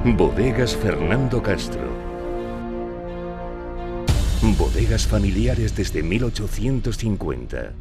Bodegas Fernando Castro. Bodegas familiares desde 1850.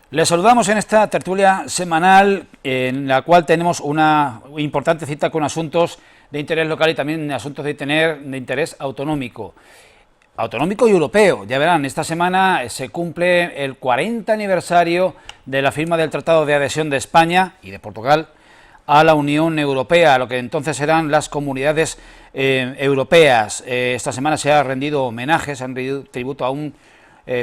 Les saludamos en esta tertulia semanal en la cual tenemos una importante cita con asuntos de interés local y también asuntos de interés autonómico y europeo. Ya verán, esta semana se cumple el 40 aniversario de la firma del Tratado de Adhesión de España y de Portugal a la Unión Europea, a lo que entonces eran las comunidades europeas. Esta semana se ha rendido homenaje, se ha rendido tributo a un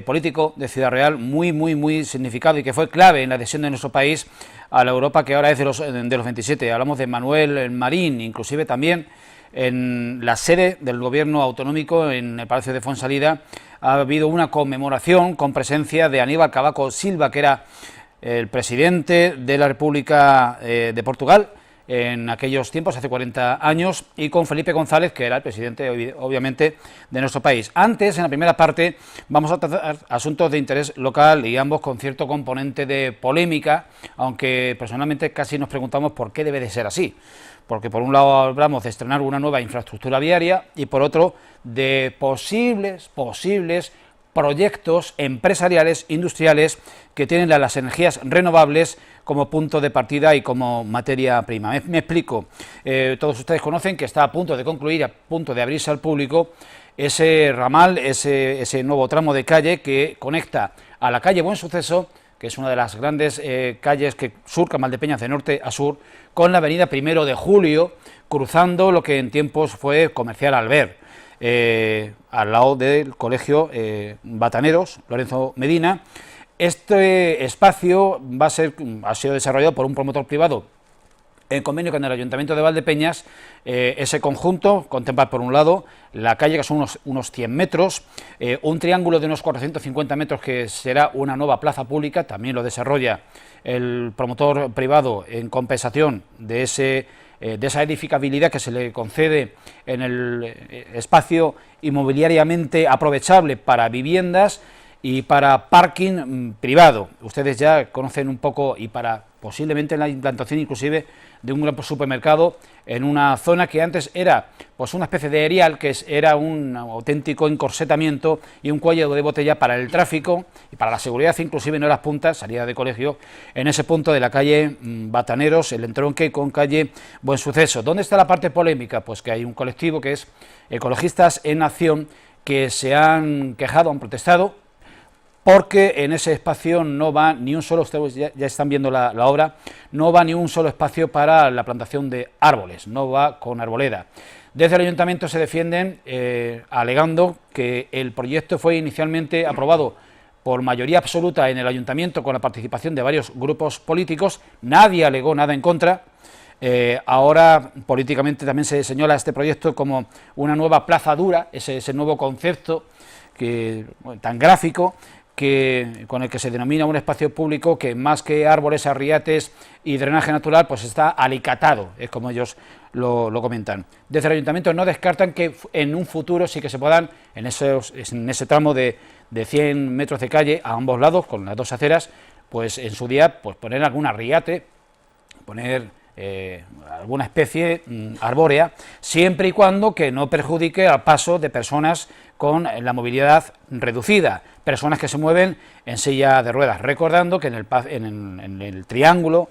político de Ciudad Real muy significado y que fue clave en la adhesión de nuestro país a la Europa que ahora es de los 27. Hablamos de Manuel Marín, inclusive también en la sede del gobierno autonómico en el Palacio de Fuensalida ha habido una conmemoración con presencia de Aníbal Cavaco Silva, que era el presidente de la República de Portugal en aquellos tiempos, hace 40 años, y con Felipe González, que era el presidente, obviamente, de nuestro país. Antes, en la primera parte, vamos a tratar asuntos de interés local y ambos con cierto componente de polémica, aunque personalmente casi nos preguntamos por qué debe de ser así. Porque por un lado hablamos de estrenar una nueva infraestructura viaria y por otro de posibles proyectos empresariales, industriales, que tienen las energías renovables como punto de partida y como materia prima. Me explico. Todos ustedes conocen que está a punto de concluir, a punto de abrirse al público, ese ramal, ese nuevo tramo de calle que conecta a la calle Buen Suceso, que es una de las grandes calles que surcan Valdepeñas de norte a sur, con la avenida 1 de Julio, cruzando lo que en tiempos fue Comercial Alber, al lado del colegio Bataneros, Lorenzo Medina. Este espacio ha sido desarrollado por un promotor privado en convenio con el Ayuntamiento de Valdepeñas. Ese conjunto contempla, por un lado, la calle, que son unos 100 metros, un triángulo de unos 450 metros que será una nueva plaza pública, también lo desarrolla el promotor privado en compensación de esa edificabilidad que se le concede en el espacio inmobiliariamente aprovechable para viviendas y para parking privado. Ustedes ya conocen un poco, y para posiblemente la implantación inclusive de un gran supermercado en una zona que antes era pues una especie de erial, que era un auténtico encorsetamiento y un cuello de botella para el tráfico y para la seguridad, inclusive en horas puntas, salida de colegio, en ese punto de la calle Bataneros, el entronque con calle Buen Suceso. ¿Dónde está la parte polémica? Pues que hay un colectivo que es Ecologistas en Acción, que se han quejado, han protestado, porque en ese espacio no va ni un solo, ustedes ya están viendo la obra, no va ni un solo espacio para la plantación de árboles, no va con arboleda. Desde el Ayuntamiento se defienden alegando que el proyecto fue inicialmente aprobado por mayoría absoluta en el Ayuntamiento con la participación de varios grupos políticos, nadie alegó nada en contra. Ahora políticamente también se señala este proyecto como una nueva plaza dura, ese nuevo concepto tan gráfico, con el que se denomina un espacio público que más que árboles, arriates y drenaje natural, pues está alicatado, es como ellos lo comentan. Desde el Ayuntamiento no descartan que en un futuro sí que se puedan, en ese tramo de 100 metros de calle a ambos lados, con las dos aceras, pues en su día pues poner algún arriate, poner alguna especie arbórea, siempre y cuando que no perjudique al paso de personas con la movilidad reducida, personas que se mueven en silla de ruedas, recordando que en el triángulo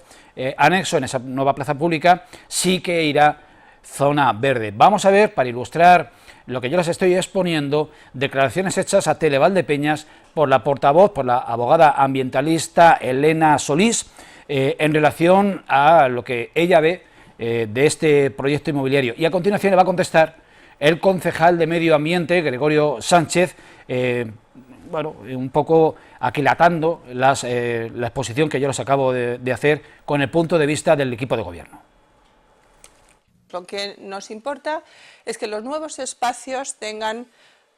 anexo, en esa nueva plaza pública, sí que irá zona verde. Vamos a ver, para ilustrar lo que yo les estoy exponiendo, declaraciones hechas a Televaldepeñas por la portavoz, por la abogada ambientalista Elena Solís, en relación a lo que ella ve de este proyecto inmobiliario. Y a continuación le va a contestar el concejal de Medio Ambiente, Gregorio Sánchez, un poco aquilatando la exposición que yo les acabo de hacer con el punto de vista del equipo de gobierno. Lo que nos importa es que los nuevos espacios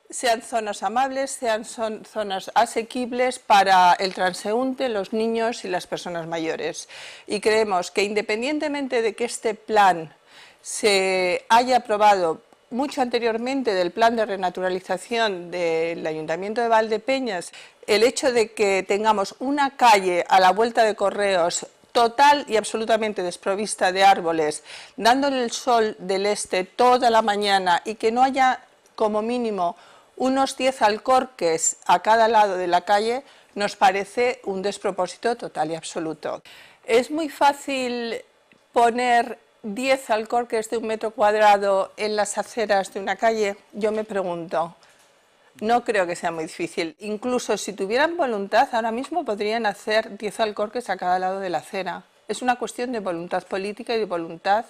sean zonas amables, sean zonas asequibles para el transeúnte, los niños y las personas mayores. Y creemos que independientemente de que este plan se haya aprobado mucho anteriormente del plan de renaturalización del Ayuntamiento de Valdepeñas, el hecho de que tengamos una calle a la vuelta de Correos total y absolutamente desprovista de árboles, dándole el sol del este toda la mañana y que no haya como mínimo unos 10 alcorques a cada lado de la calle, nos parece un despropósito total y absoluto. Es muy fácil poner 10 alcorques de 1 metro cuadrado en las aceras de una calle, yo me pregunto. No creo que sea muy difícil. Incluso si tuvieran voluntad, ahora mismo podrían hacer 10 alcorques a cada lado de la acera. Es una cuestión de voluntad política y de voluntad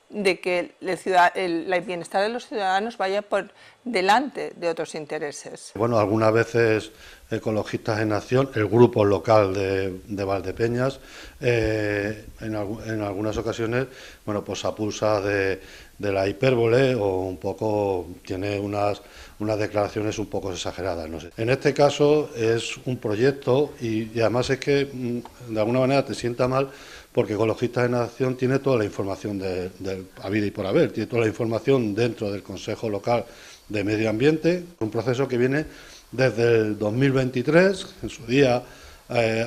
de que el bienestar de los ciudadanos vaya por delante de otros intereses. Bueno, algunas veces Ecologistas en Acción, el grupo local de Valdepeñas, en algunas ocasiones, bueno, pues acusa de la hipérbole o un poco tiene unas declaraciones un poco exageradas, no sé. En este caso es un proyecto y además es que de alguna manera te sienta mal porque Ecologistas en Acción tiene toda la información del habido y por haber, tiene toda la información dentro del Consejo Local de Medio Ambiente, un proceso que viene desde el 2023, en su día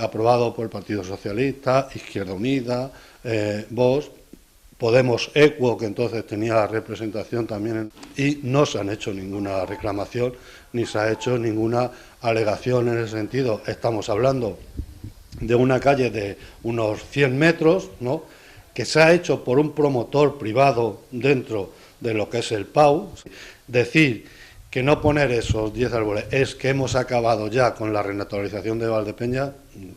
aprobado por el Partido Socialista, Izquierda Unida, Vox, Podemos Equo, que entonces tenía representación también, y no se han hecho ninguna reclamación ni se ha hecho ninguna alegación en ese sentido. Estamos hablando de una calle de unos 100 metros, ¿no?, que se ha hecho por un promotor privado dentro de lo que es el PAU. Decir que no poner esos 10 árboles es que hemos acabado ya con la renaturalización de Valdepeñas,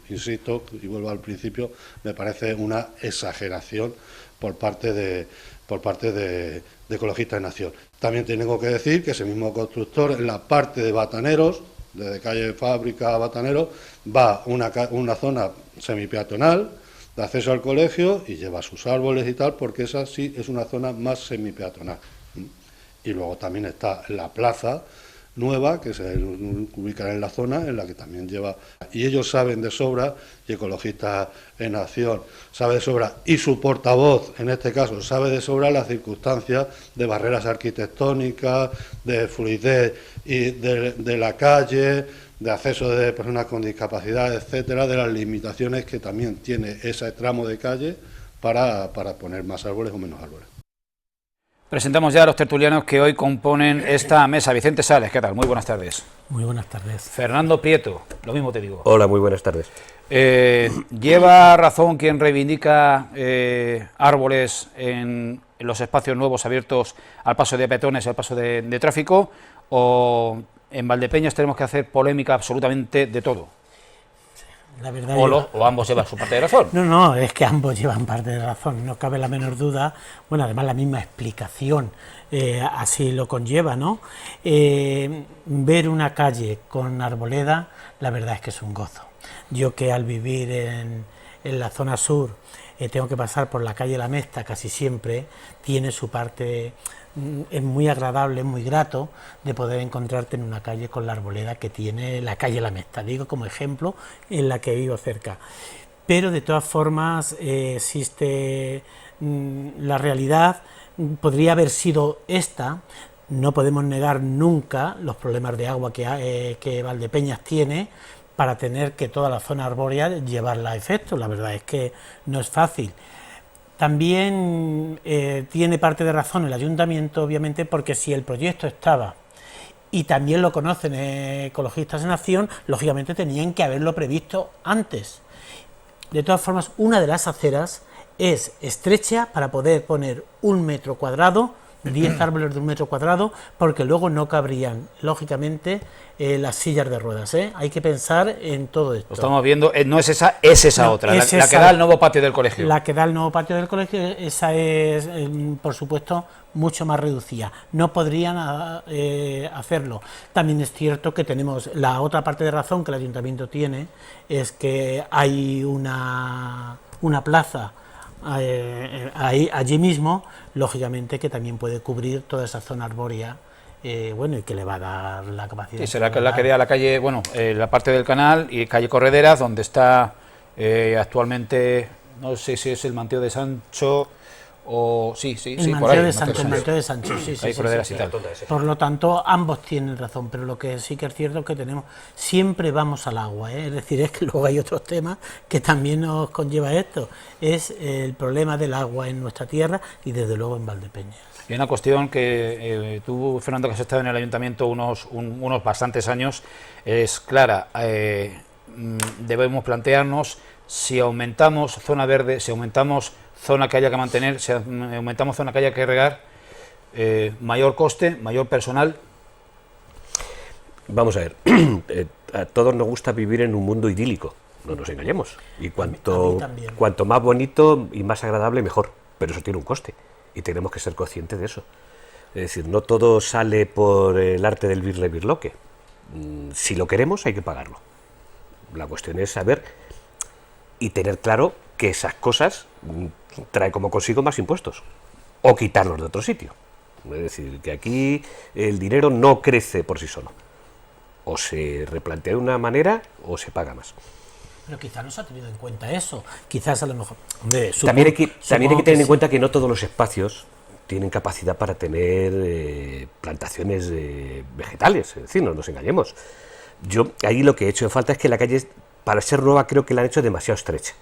insisto, y vuelvo al principio, me parece una exageración por parte de Ecologistas en Acción. También tengo que decir que ese mismo constructor, en la parte de Bataneros, desde calle Fábrica a Bataneros, va una zona semipeatonal de acceso al colegio y lleva sus árboles y tal, porque esa sí es una zona más semipeatonal. Y luego también está la plaza nueva, que se ubicará en la zona, en la que también lleva... Y ellos saben de sobra, y Ecologistas en Acción sabe de sobra, y su portavoz, en este caso, sabe de sobra las circunstancias de barreras arquitectónicas, de fluidez y de la calle, de acceso de personas con discapacidad, etcétera, de las limitaciones que también tiene ese tramo de calle para poner más árboles o menos árboles. Presentamos ya a los tertulianos que hoy componen esta mesa. Vicente Sales, ¿qué tal? Muy buenas tardes. Muy buenas tardes. Fernando Prieto, lo mismo te digo. Hola, muy buenas tardes. ¿Lleva razón quien reivindica árboles en los espacios nuevos abiertos al paso de peatones y al paso de tráfico? ¿O en Valdepeñas tenemos que hacer polémica absolutamente de todo? La verdad, o ambos llevan su parte de razón. No, es que ambos llevan parte de razón, no cabe la menor duda. Bueno, además la misma explicación así lo conlleva, ¿no? Ver una calle con arboleda, la verdad es que es un gozo. Yo que al vivir en la zona sur tengo que pasar por la calle La Mesta casi siempre, tiene su parte... Es muy agradable, es muy grato de poder encontrarte en una calle con la arboleda que tiene la calle La Mesta, digo como ejemplo, en la que vivo cerca. Pero de todas formas existe la realidad, podría haber sido esta. No podemos negar nunca los problemas de agua que Valdepeñas tiene para tener que toda la zona arbórea llevarla a efecto. La verdad es que no es fácil. También tiene parte de razón el ayuntamiento, obviamente, porque si el proyecto estaba, y también lo conocen Ecologistas en Acción, lógicamente tenían que haberlo previsto antes. De todas formas, una de las aceras es estrecha para poder poner 1 metro cuadrado, 10 árboles de 1 metro cuadrado, porque luego no cabrían, lógicamente, las sillas de ruedas. Hay que pensar en todo esto. Lo estamos viendo, no es esa, es esa no, otra, es la que da al nuevo patio del colegio. La que da al nuevo patio del colegio, esa es, por supuesto, mucho más reducida. No podrían hacerlo. También es cierto que tenemos la otra parte de razón que el ayuntamiento tiene, es que hay una plaza allí mismo, lógicamente que también puede cubrir toda esa zona arbórea, bueno, y que le va a dar la capacidad. Y será la que dé a la calle, bueno, la parte del canal y calle Correderas, donde está actualmente, no sé si es el Manteo de Sancho o sí, por ahí. El Manteo de Sancho, sí. Correderas y tal. Por lo tanto, ambos tienen razón, pero lo que sí que es cierto es que siempre vamos al agua, es decir, es que luego hay otros temas que también nos conlleva esto, es el problema del agua en nuestra tierra y desde luego en Valdepeñas. Y una cuestión que tú, Fernando, que has estado en el ayuntamiento unos bastantes años, es clara. Debemos plantearnos si aumentamos zona verde, si aumentamos zona que haya que mantener, si aumentamos zona que haya que regar, mayor coste, mayor personal. Vamos a ver, a todos nos gusta vivir en un mundo idílico, no nos engañemos, y cuanto más bonito y más agradable, mejor, pero eso tiene un coste. Y tenemos que ser conscientes de eso. Es decir, no todo sale por el arte del birle-birloque. Si lo queremos, hay que pagarlo. La cuestión es saber y tener claro que esas cosas traen como consigo más impuestos. O quitarlos de otro sitio. Es decir, que aquí el dinero no crece por sí solo. O se replantea de una manera o se paga más. Pero quizás no se ha tenido en cuenta eso. Quizás a lo mejor... Hombre, también hay que tener en cuenta que no todos los espacios tienen capacidad para tener plantaciones vegetales. Es decir, no nos engañemos. Yo ahí lo que he hecho en falta es que la calle, para ser nueva, creo que la han hecho demasiado estrecha.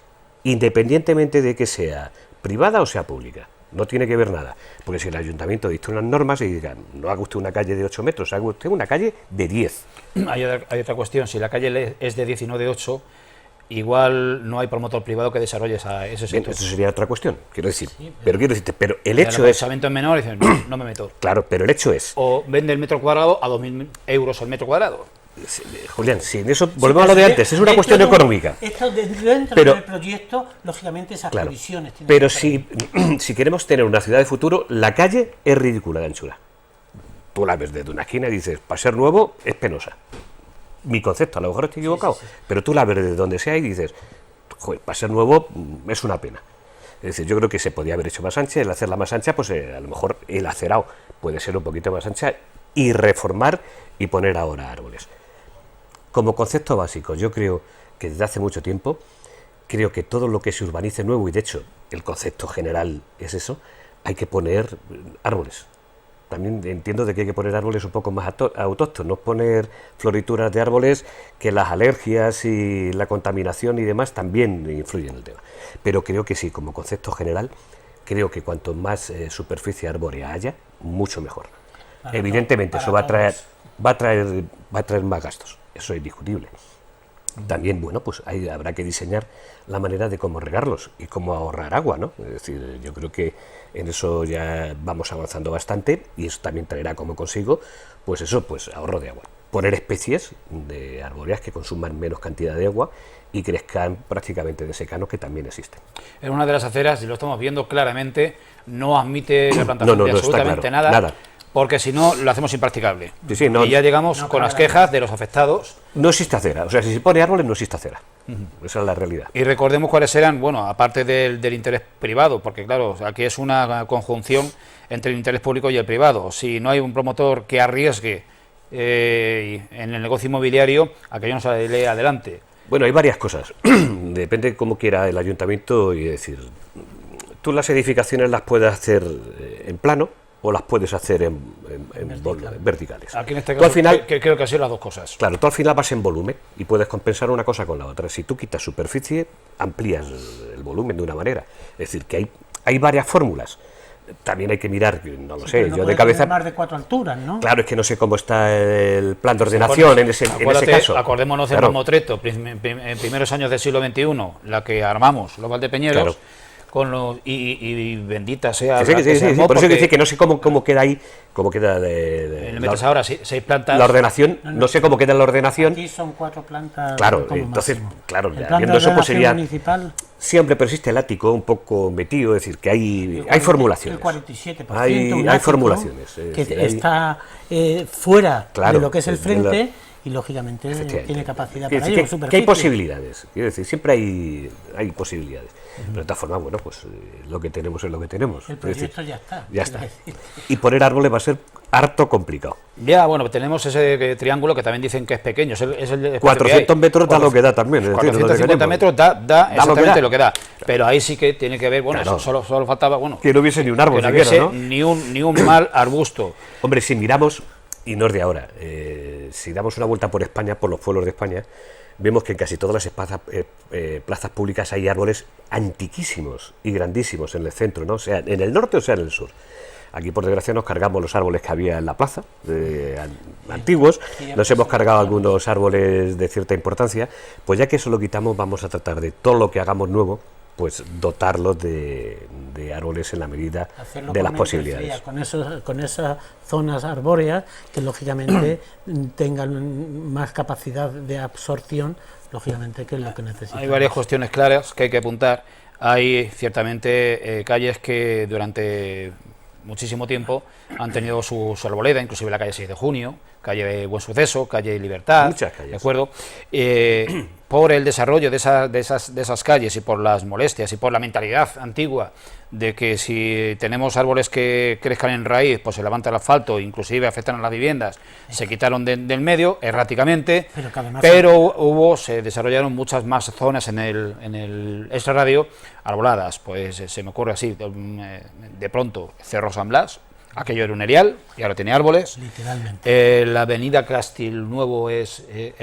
Independientemente de que sea privada o sea pública. No tiene que ver nada. Porque si el ayuntamiento dicta unas normas y digan, no haga usted una calle de 8 metros, haga usted una calle de 10. Hay otra cuestión. Si la calle es de 10 y no de 8... igual no hay promotor privado que desarrolle ese sector. Bien, eso sería otra cuestión, quiero decir. Sí, pero el hecho es... El en menor y dicen, no me meto. Claro, pero el hecho es... O vende el metro cuadrado a 2.000 euros al metro cuadrado. Julián, si en eso volvemos a lo de antes, es una cuestión económica. Esto dentro del proyecto, lógicamente esas previsiones... Pero si queremos tener una ciudad de futuro, la calle es ridícula de anchura. Tú la ves desde una esquina y dices, para ser nuevo es penosa. Mi concepto, a lo mejor estoy equivocado, pero tú la ves de donde sea y dices, joder, para ser nuevo es una pena. Es decir, yo creo que se podía haber hecho más ancha, el hacerla más ancha, pues a lo mejor el acerado puede ser un poquito más ancha y reformar y poner ahora árboles. Como concepto básico, yo creo que desde hace mucho tiempo, creo que todo lo que se urbanice nuevo, y de hecho el concepto general es eso, hay que poner árboles. También entiendo de que hay que poner árboles un poco más autóctonos, poner florituras de árboles, que las alergias y la contaminación y demás también influyen en el tema. Pero creo que sí, como concepto general, creo que cuanto más superficie arbórea haya, mucho mejor. Evidentemente eso va a traer más gastos, eso es indiscutible. También, bueno, pues habrá que diseñar la manera de cómo regarlos y cómo ahorrar agua, ¿no? Es decir, yo creo que en eso ya vamos avanzando bastante y eso también traerá como consigo, pues eso, pues ahorro de agua. Poner especies de arbóreas que consuman menos cantidad de agua y crezcan prácticamente de secano, que también existen. En una de las aceras, y lo estamos viendo claramente, no admite la plantación de absolutamente nada. Porque si no, lo hacemos impracticable. Sí, y ya llegamos con las quejas de los afectados. No existe acera, o sea, si se pone árboles no existe acera. Esa es la realidad. Y recordemos cuáles eran, bueno, aparte del interés privado, porque claro, aquí es una conjunción entre el interés público y el privado. Si no hay un promotor que arriesgue en el negocio inmobiliario, aquello no sale adelante. Bueno, hay varias cosas. Depende de cómo quiera el ayuntamiento, y decir, tú las edificaciones las puedes hacer en plano, o las puedes hacer en verticales. Aquí en este caso, al final, creo que han sido las dos cosas. Claro, tú al final vas en volumen y puedes compensar una cosa con la otra. Si tú quitas superficie, amplías el volumen de una manera. Es decir, que hay varias fórmulas. También hay que mirar, no lo sé, no yo de cabeza... más de 4 alturas, ¿no? Claro, es que no sé cómo está el plan de ordenación en ese caso. Acordémonos del mamotreto, en primeros años del siglo XXI, la que armamos los valdepeñeros... Claro. Y bendita sea. Sí, por eso que dice que no sé cómo queda ahí, cómo queda le metes ahora 6 plantas. La ordenación, no sé cómo queda la ordenación. Aquí son 4 plantas. Claro, entonces, claro, viendo eso pues sería. Municipal, siempre persiste el ático un poco metido, es decir, que hay formulaciones. El 47%. Hay formulaciones. Que está fuera de lo que es el frente. y lógicamente Efectivamente. tiene capacidad Quiero para decir ello. que hay posibilidades, quiero decir, siempre hay posibilidades. Pero de todas formas, bueno, pues lo que tenemos es lo que tenemos. El Es decir, proyecto ya está. ya está. Y poner árboles va a ser harto complicado. Ya, bueno, tenemos ese triángulo que también dicen que es pequeño, es el espacio 400 que hay. metros da lo que da también. Es decir, lo que 450 tenemos. metros da exactamente lo que lo que da. Pero ahí sí que tiene que ver, bueno, Claro. solo faltaba, bueno, Que no hubiese ni un árbol que no siquiera, hubiese ¿no? ni un mal arbusto. Hombre, si miramos, y no es de ahora, si damos una vuelta por España, por los pueblos de España, vemos que en casi todas las plazas públicas hay árboles antiquísimos y grandísimos en el centro, ¿no? Sea en el norte o sea en el sur. Aquí, por desgracia, nos cargamos los árboles que había en la plaza, antiguos, nos hemos cargado algunos árboles de cierta importancia, pues ya que eso lo quitamos, vamos a tratar de todo lo que hagamos nuevo, pues dotarlos de árboles en la medida Hacerlo de con las mente posibilidades. fría, con esas zonas arbóreas que lógicamente tengan más capacidad de absorción, lógicamente, que es lo que necesitamos. Hay varias cuestiones claras que hay que apuntar. Hay ciertamente calles que durante muchísimo tiempo han tenido su arboleda, inclusive la calle 6 de Junio, calle Buen Suceso, calle Libertad, Muchas calles. ¿de acuerdo? Por el desarrollo de esas calles y por las molestias y por la mentalidad antigua de que si tenemos árboles que crezcan en raíz, pues se levanta el asfalto, inclusive afectan a las viviendas, se quitaron del medio erráticamente, pero se desarrollaron muchas más zonas en el extrarradio arboladas, pues se me ocurre así, de pronto Cerro San Blas, aquello era un erial y ahora tiene árboles. Literalmente. La avenida Castilnuevo es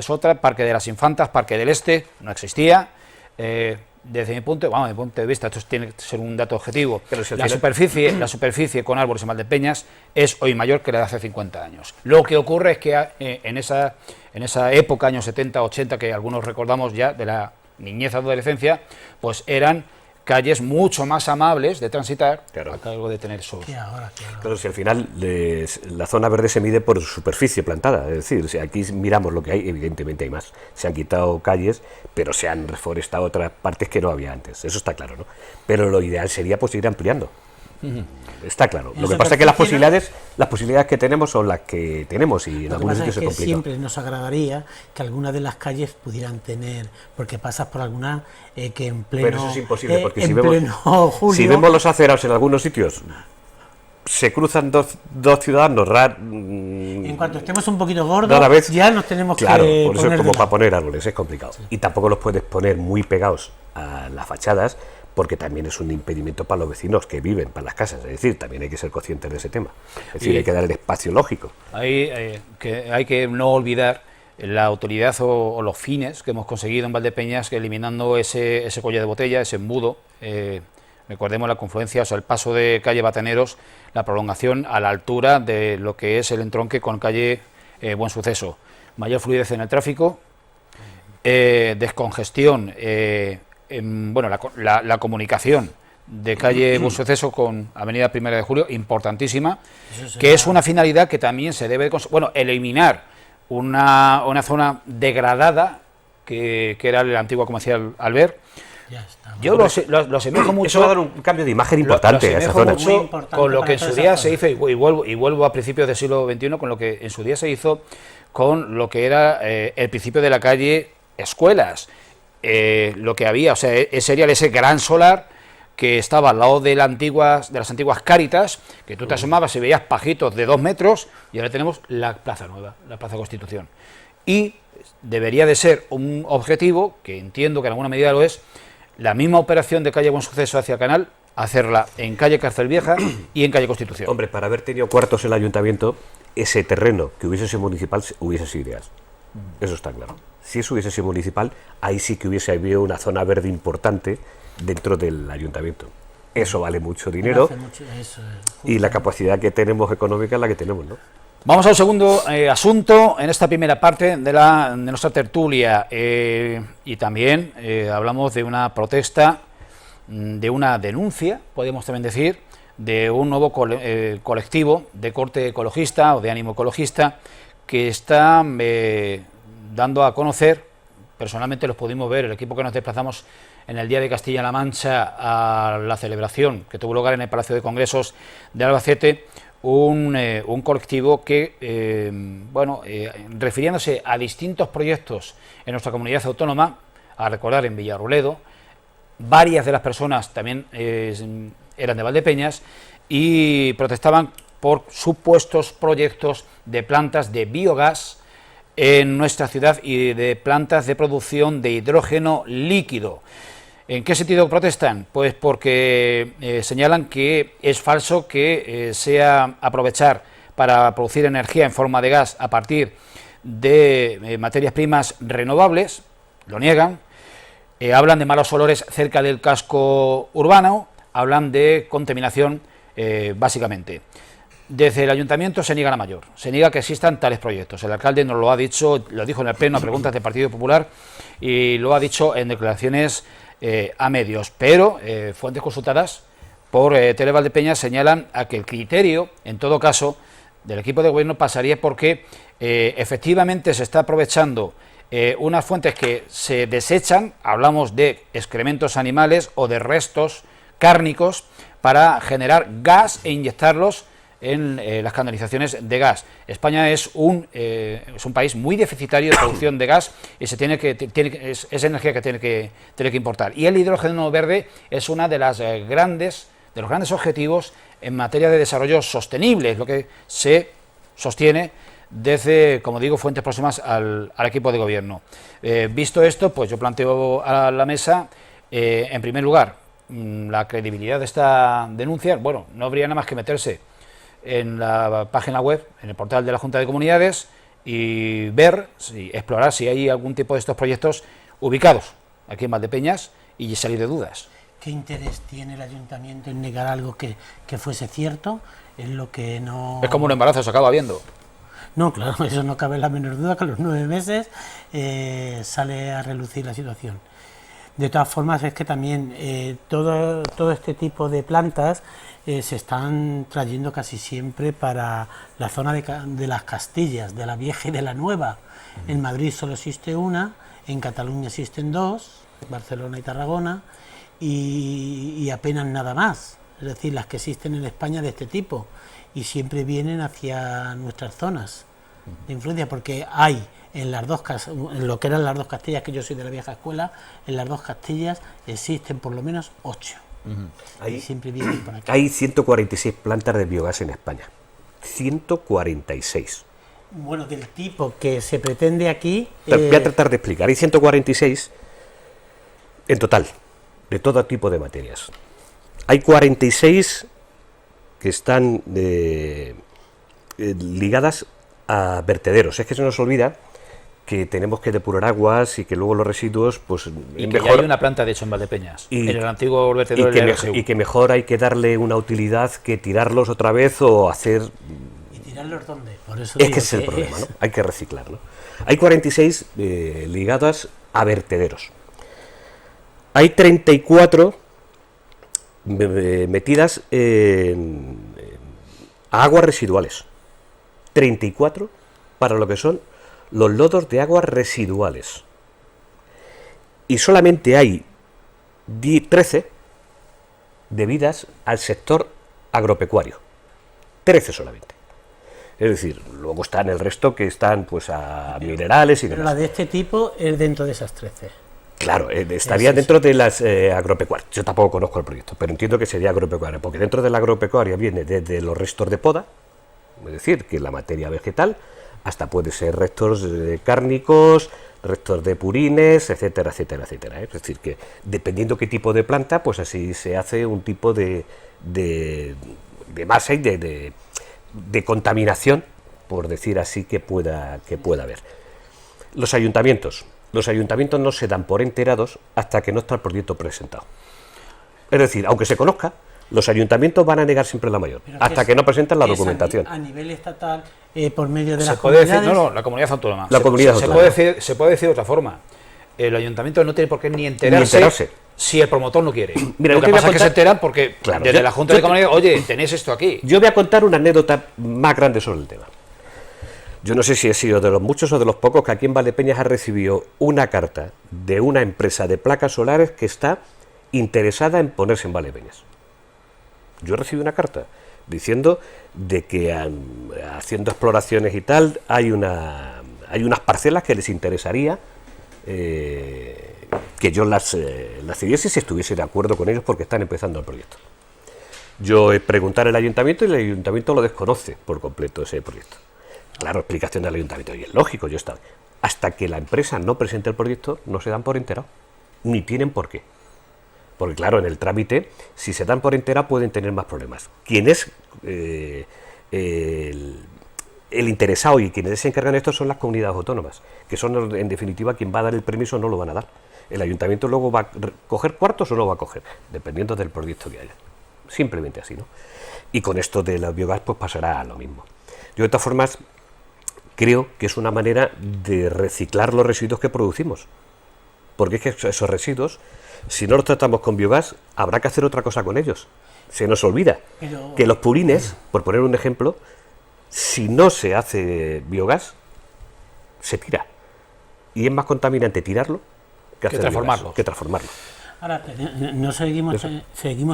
otra, Parque de las Infantas, Parque del Este, no existía. Desde mi punto de vista, esto tiene que ser un dato objetivo, Pero si al la superficie con árboles en Valdepeñas es hoy mayor que la de hace 50 años. Lo que ocurre es que en esa época, años 70, 80, que algunos recordamos ya de la niñez a adolescencia, pues eran calles mucho más amables de transitar, Claro. a cargo de tener sus... Claro, si al final la zona verde se mide por superficie plantada, es decir, si aquí miramos lo que hay, evidentemente hay más. Se han quitado calles, pero se han reforestado otras partes que no había antes, eso está claro, ¿no? Pero lo ideal sería pues ir ampliando. Está claro. Lo que pasa es que las posibilidades que tenemos son las que tenemos y en algunos sitios se complica. Siempre nos agradaría que algunas de las calles pudieran tener, porque pasas por alguna que en pleno, Pero eso es imposible, porque si vemos los acerados en algunos sitios, se cruzan dos ciudadanos en cuanto estemos un poquito gordos, rara vez, ya nos tenemos claro, que por eso poner es como de para lado. poner árboles, es complicado. Sí. Y tampoco los puedes poner muy pegados a las fachadas, porque también es un impedimento para los vecinos que viven, para las casas, es decir, también hay que ser conscientes de ese tema, es decir, hay que dar el espacio lógico. Hay que no olvidar la autoridad o los fines que hemos conseguido en Valdepeñas, que eliminando ese cuello de botella, ese embudo, recordemos la confluencia, o sea, el paso de calle Bataneros, la prolongación a la altura de lo que es el entronque con calle Buen Suceso, mayor fluidez en el tráfico, descongestión, la comunicación de calle Buen Suceso con avenida 1 de Julio, importantísima, que es una finalidad que también se debe eliminar una zona degradada que era la antigua comercial Albert. Yo lo asemejo mucho. Eso va a dar un cambio de imagen importante a esa zona. Mucho con lo que en su día se hizo, y vuelvo a principios del siglo XXI, con lo que en su día se hizo con lo que era el principio de la calle Escuelas. Lo que había, o sea, sería ese gran solar que estaba al lado de las antiguas Cáritas, que tú te asomabas y veías pajitos de 2 metros, y ahora tenemos la Plaza Nueva, la Plaza Constitución. Y debería de ser un objetivo, que entiendo que en alguna medida lo es, la misma operación de calle Buen Suceso hacia Canal, hacerla en calle Cárcel Vieja y en calle Constitución. Hombre, para haber tenido cuartos el ayuntamiento, ese terreno que hubiese sido municipal hubiese sido ideal. Eso está claro. Si eso hubiese sido municipal, ahí sí que hubiese habido una zona verde importante dentro del ayuntamiento. Eso vale mucho dinero y la capacidad que tenemos económica es la que tenemos, ¿no? Vamos al segundo asunto en esta primera parte de nuestra tertulia, y también hablamos de una protesta, de una denuncia, podemos también decir, de un nuevo colectivo de corte ecologista o de ánimo ecologista que está dando a conocer, personalmente los pudimos ver, el equipo que nos desplazamos en el Día de Castilla-La Mancha a la celebración que tuvo lugar en el Palacio de Congresos de Albacete, un colectivo que, refiriéndose a distintos proyectos en nuestra comunidad autónoma, a recordar en Villarroledo, varias de las personas también eran de Valdepeñas y protestaban por supuestos proyectos de plantas de biogás en nuestra ciudad y de plantas de producción de hidrógeno líquido. ¿En qué sentido protestan? Pues porque señalan que es falso que sea aprovechar para producir energía en forma de gas a partir de materias primas renovables, lo niegan, hablan de malos olores cerca del casco urbano, hablan de contaminación básicamente. Desde el ayuntamiento se niega la mayor, se niega que existan tales proyectos. El alcalde nos lo ha dicho, lo dijo en el pleno a preguntas del Partido Popular y lo ha dicho en declaraciones a medios, pero fuentes consultadas por Televaldepeñas señalan a que el criterio, en todo caso, del equipo de gobierno pasaría porque efectivamente se está aprovechando unas fuentes que se desechan, hablamos de excrementos animales o de restos cárnicos, para generar gas e inyectarlos en las canalizaciones de gas. España es un país muy deficitario de producción de gas y es energía que tiene que importar. Y el hidrógeno verde es una de los grandes objetivos en materia de desarrollo sostenible, es lo que se sostiene desde, como digo, fuentes próximas al equipo de gobierno. Visto esto, pues yo planteo a la mesa, en primer lugar, la credibilidad de esta denuncia. Bueno, no habría nada más que meterse en la página web, en el portal de la Junta de Comunidades y ver, explorar si hay algún tipo de estos proyectos ubicados aquí en Valdepeñas y salir de dudas. ¿Qué interés tiene el ayuntamiento en negar algo que fuese cierto? Es lo que no... Es como un embarazo, se acaba viendo. No, claro, eso no cabe la menor duda, que a los 9 meses sale a relucir la situación. De todas formas, es que también todo este tipo de plantas se están trayendo casi siempre para la zona de las Castillas, de la Vieja y de la Nueva. En Madrid solo existe una, en Cataluña existen 2, Barcelona y Tarragona, y apenas nada más. Es decir, las que existen en España de este tipo, y siempre vienen hacia nuestras zonas de influencia, porque hay en lo que eran las 2 Castillas, que yo soy de la vieja escuela, en las 2 Castillas existen por lo menos 8. Y siempre vienen por aquí. Hay 146 plantas de biogás en España. 146. Bueno, del tipo que se pretende aquí... Voy a tratar de explicar. Hay 146 en total, de todo tipo de materias. Hay 46 que están ligadas a vertederos. Es que se nos olvida que tenemos que depurar aguas y que luego los residuos, pues... Y que ya hay una planta, de hecho, en Valdepeñas, en el antiguo vertedero del RSU. Y que mejor hay que darle una utilidad que tirarlos otra vez o hacer... ¿Y tirarlos dónde? Por eso es que ese es el problema, ¿no? Hay que reciclar, ¿no? Hay 46 ligadas a vertederos. Hay 34 metidas a aguas residuales. 34 para lo que son los lodos de aguas residuales. Y solamente hay 13 debidas al sector agropecuario. 13 solamente. Es decir, luego están el resto que están pues a minerales y demás. Pero la de este tipo es dentro de esas 13. Claro, estaría dentro de las agropecuarias. Yo tampoco conozco el proyecto, pero entiendo que sería agropecuaria, porque dentro de la agropecuaria viene desde los restos de poda, es decir, que la materia vegetal, hasta puede ser restos cárnicos, restos de purines, etcétera, etcétera, etcétera. Es decir, que dependiendo qué tipo de planta, pues así se hace un tipo de masa y de contaminación, por decir así, que pueda haber. Los ayuntamientos no se dan por enterados hasta que no está el proyecto presentado. Es decir, aunque se conozca, los ayuntamientos van a negar siempre la mayor, hasta que no presentan la documentación. A nivel estatal, por medio de las comunidades... comunidades... No, la comunidad autónoma. La comunidad autónoma. Se puede decir de otra forma. El ayuntamiento no tiene por qué ni enterarse si el promotor no quiere. Mira, lo que pasa es que se enteran porque desde la Junta de Comunidades, oye, tenéis esto aquí. Yo voy a contar una anécdota más grande sobre el tema. Yo no sé si he sido de los muchos o de los pocos que aquí en Valdepeñas ha recibido una carta de una empresa de placas solares que está interesada en ponerse en Valdepeñas. Yo he recibido una carta, diciendo de que haciendo exploraciones y tal, hay unas parcelas que les interesaría que yo las cediese si estuviese de acuerdo con ellos, porque están empezando el proyecto. Yo he preguntado al ayuntamiento y el ayuntamiento lo desconoce por completo, ese proyecto. Claro, explicación del ayuntamiento, y es lógico, yo estaba. Hasta que la empresa no presente el proyecto, no se dan por enterado, ni tienen por qué. Porque claro, en el trámite, si se dan por enterado, pueden tener más problemas. Quien es el interesado y quienes se encargan de esto son las comunidades autónomas, que son en definitiva quien va a dar el permiso, no lo van a dar. El ayuntamiento luego va a coger cuartos o no va a coger, dependiendo del proyecto que haya. Simplemente así, ¿no? Y con esto de la biogás pues pasará lo mismo. Yo de todas formas creo que es una manera de reciclar los residuos que producimos, porque es que esos residuos, si no los tratamos con biogás, habrá que hacer otra cosa con ellos. Se nos olvida que los purines, por poner un ejemplo, si no se hace biogás, se tira. Y es más contaminante tirarlo que transformarlo. Ahora, no seguimos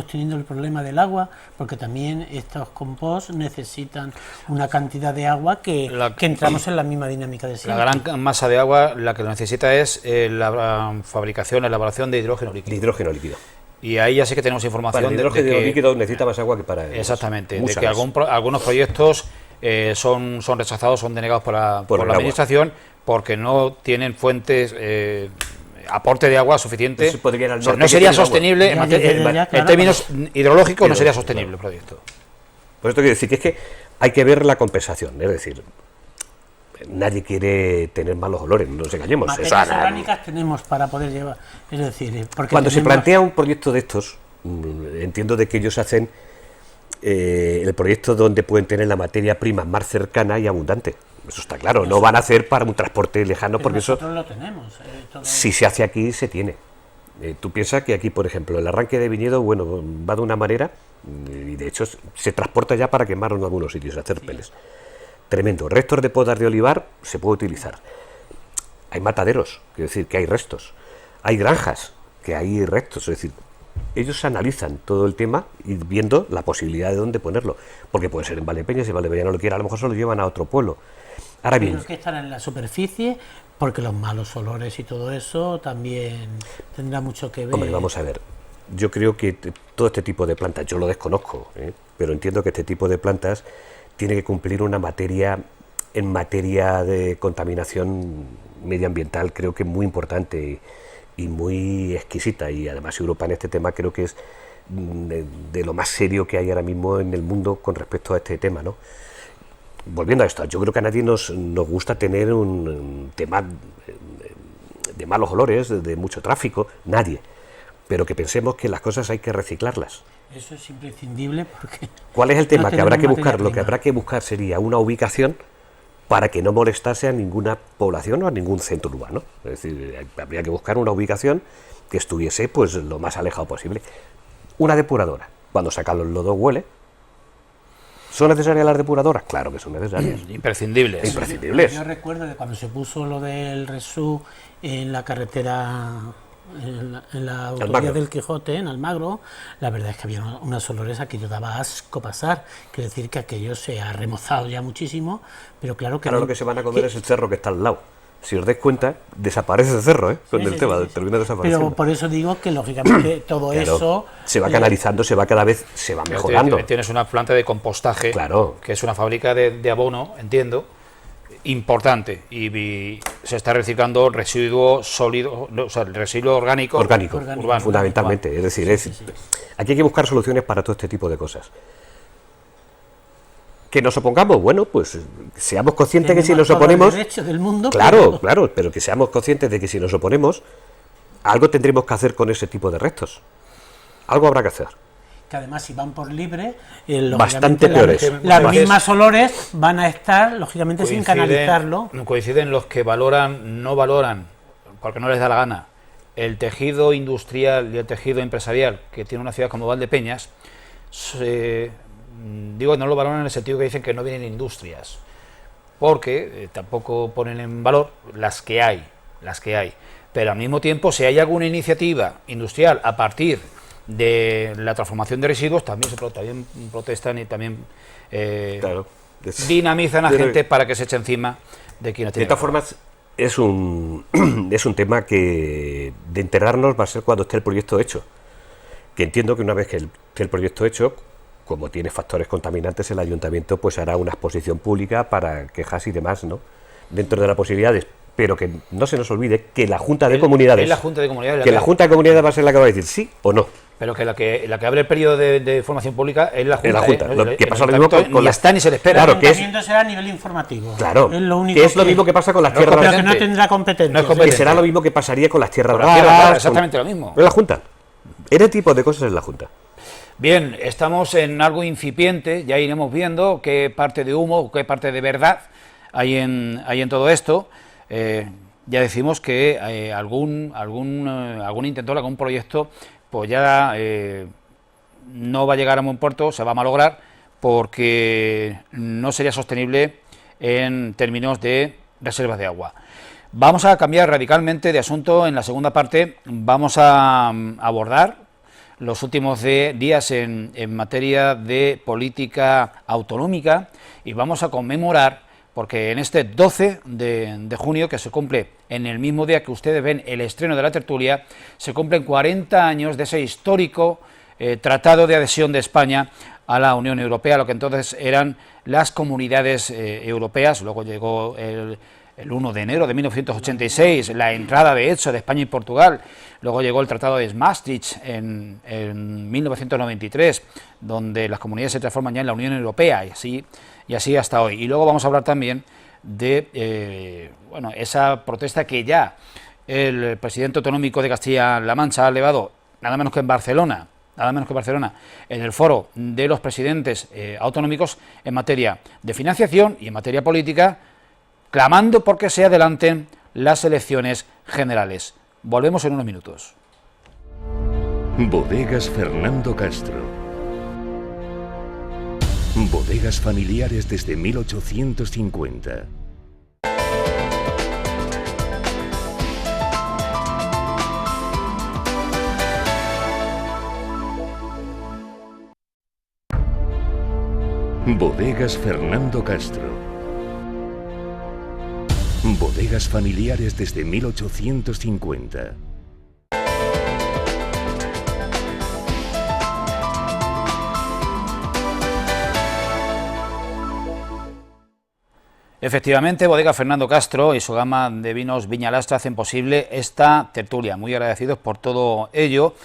teniendo el problema del agua, porque también estos compost necesitan una cantidad de agua que entramos en la misma dinámica de siempre. La gran masa de agua, la que necesita es la fabricación, la elaboración de hidrógeno líquido. De hidrógeno líquido. Y ahí ya sí que tenemos información para el hidrógeno líquido necesita más agua que para exactamente, de que algunos proyectos son rechazados, son denegados por la administración, porque no tienen fuentes... aporte de agua suficiente. No sería sostenible en términos hidrológicos, no sería sostenible el proyecto. Por esto quiero decir que es que hay que ver la compensación, es decir, nadie quiere tener malos olores, no nos engañemos. Materias orgánicas tenemos para poder llevar, es decir, porque cuando se plantea un proyecto de estos, entiendo de que ellos hacen el proyecto donde pueden tener la materia prima más cercana y abundante. Eso está claro, no van a hacer para un transporte lejano, porque nosotros eso lo tenemos. Si se hace aquí, se tiene. Tú piensas que aquí, por ejemplo, el arranque de viñedo, bueno, va de una manera, y de hecho se transporta ya para quemar en algunos sitios, hacer peles. Tremendo. Restos de podas de olivar se puede utilizar. Hay mataderos, quiero decir que hay restos. Hay granjas, que hay restos, es decir, ellos analizan todo el tema y viendo la posibilidad de dónde ponerlo, porque puede ser en Valdepeñas, si Valdepeñas no lo quiere, a lo mejor se lo llevan a otro pueblo. Ahora bien, que estará en la superficie, porque los malos olores y todo eso también tendrá mucho que ver. Hombre, vamos a ver, yo creo que todo este tipo de plantas, yo lo desconozco, pero entiendo que este tipo de plantas tiene que cumplir una materia, en materia de contaminación medioambiental, creo que muy importante y muy exquisita, y además Europa en este tema creo que es de lo más serio que hay ahora mismo en el mundo con respecto a este tema, ¿no? Volviendo a esto, yo creo que a nadie nos gusta tener un tema de malos olores, de mucho tráfico, nadie, pero que pensemos que las cosas hay que reciclarlas. Eso es imprescindible porque... ¿Cuál es el tema que habrá que buscar? Lo que habrá que buscar sería una ubicación para que no molestase a ninguna población o a ningún centro urbano. Es decir, habría que buscar una ubicación que estuviese pues lo más alejado posible. Una depuradora, cuando sacan los lodos huele. ¿Son necesarias las depuradoras? Claro que son necesarias. Imprescindibles. Imprescindibles. Yo recuerdo que cuando se puso lo del Resú en la carretera, en la autovía del Quijote, en Almagro, la verdad es que había unas olores, aquello daba asco pasar. Quiere decir que aquello se ha remozado ya muchísimo, pero claro que... Ahora lo que se van a comer es el cerro que está al lado. Si os dais cuenta, desaparece el cerro, con el tema, termina desapareciendo. Pero por eso digo que, lógicamente, todo eso... Se va canalizando, se va mejorando. Tienes una planta de compostaje, claro, que es una fábrica de abono, entiendo, importante, y se está reciclando residuo sólido, o sea, el residuo orgánico urbano, fundamentalmente. Es decir, aquí hay que buscar soluciones para todo este tipo de cosas. ¿Que nos opongamos? Bueno, pues seamos conscientes que si nos oponemos... Del mundo, claro, pero que seamos conscientes de que si nos oponemos, algo tendremos que hacer con ese tipo de restos. Algo habrá que hacer. Que además si van por libre, bastante peores. Las mismas olores van a estar, lógicamente, sin canalizarlo. Coinciden los que no valoran, porque no les da la gana, el tejido industrial y el tejido empresarial que tiene una ciudad como Valdepeñas. Digo, no lo valoran en el sentido que dicen que no vienen industrias, porque tampoco ponen en valor las que hay, pero al mismo tiempo, si hay alguna iniciativa industrial a partir de la transformación de residuos también protestan y también Claro. dinamizan a gente para que se eche encima de quien no tiene. De todas formas, es un tema que de enterarnos va a ser cuando esté el proyecto hecho. Que entiendo que una vez que esté el proyecto hecho, como tiene factores contaminantes, el ayuntamiento pues hará una exposición pública para quejas y demás, ¿no? Dentro de las posibilidades. Pero que no se nos olvide que la Junta de Comunidades... la Junta de Comunidades. Que la Junta de Comunidades va a ser la que va a decir sí o no. Pero que la que abre el periodo de formación pública es la Junta. Es la Junta. ¿eh? Que pasa lo mismo con ni está ni se le espera. Claro, que es, será a nivel informativo. claro, es lo único que es lo mismo que pasa con las No es tierras Pero que competente. no tendrá competencia. No es que competente. será lo mismo que pasaría con las tierras Con las tierras raras, raras, exactamente lo mismo. Es la Junta. Ese tipo de cosas es la Junta. Bien, estamos en algo incipiente, ya iremos viendo qué parte de humo, qué parte de verdad hay en todo esto. Ya decimos que algún intentor, algún proyecto, pues ya no va a llegar a buen puerto, se va a malograr, porque no sería sostenible en términos de reservas de agua. Vamos a cambiar radicalmente de asunto. En la segunda parte vamos a abordar los últimos días en materia de política autonómica y vamos a conmemorar, porque en este 12 de junio, que se cumple en el mismo día que ustedes ven el estreno de la tertulia, se cumplen 40 años de ese histórico tratado de adhesión de España a la Unión Europea, lo que entonces eran las comunidades europeas. Luego llegó el 1 de enero de 1986, la entrada de hecho de España y Portugal. Luego llegó el Tratado de Maastricht en 1993, donde las comunidades se transforman ya en la Unión Europea, y así hasta hoy. Y luego vamos a hablar también de esa protesta que ya el presidente autonómico de Castilla-La Mancha ha elevado, nada menos que en Barcelona, en el foro de los presidentes autonómicos en materia de financiación y en materia política, clamando porque se adelanten las elecciones generales. Volvemos en unos minutos. Bodegas Fernando Castro. Bodegas familiares desde 1850. Bodegas Fernando Castro. Bodegas familiares desde 1850. Efectivamente, Bodega Fernando Castro y su gama de vinos Viña Lastra hacen posible esta tertulia. Muy agradecidos por todo ello.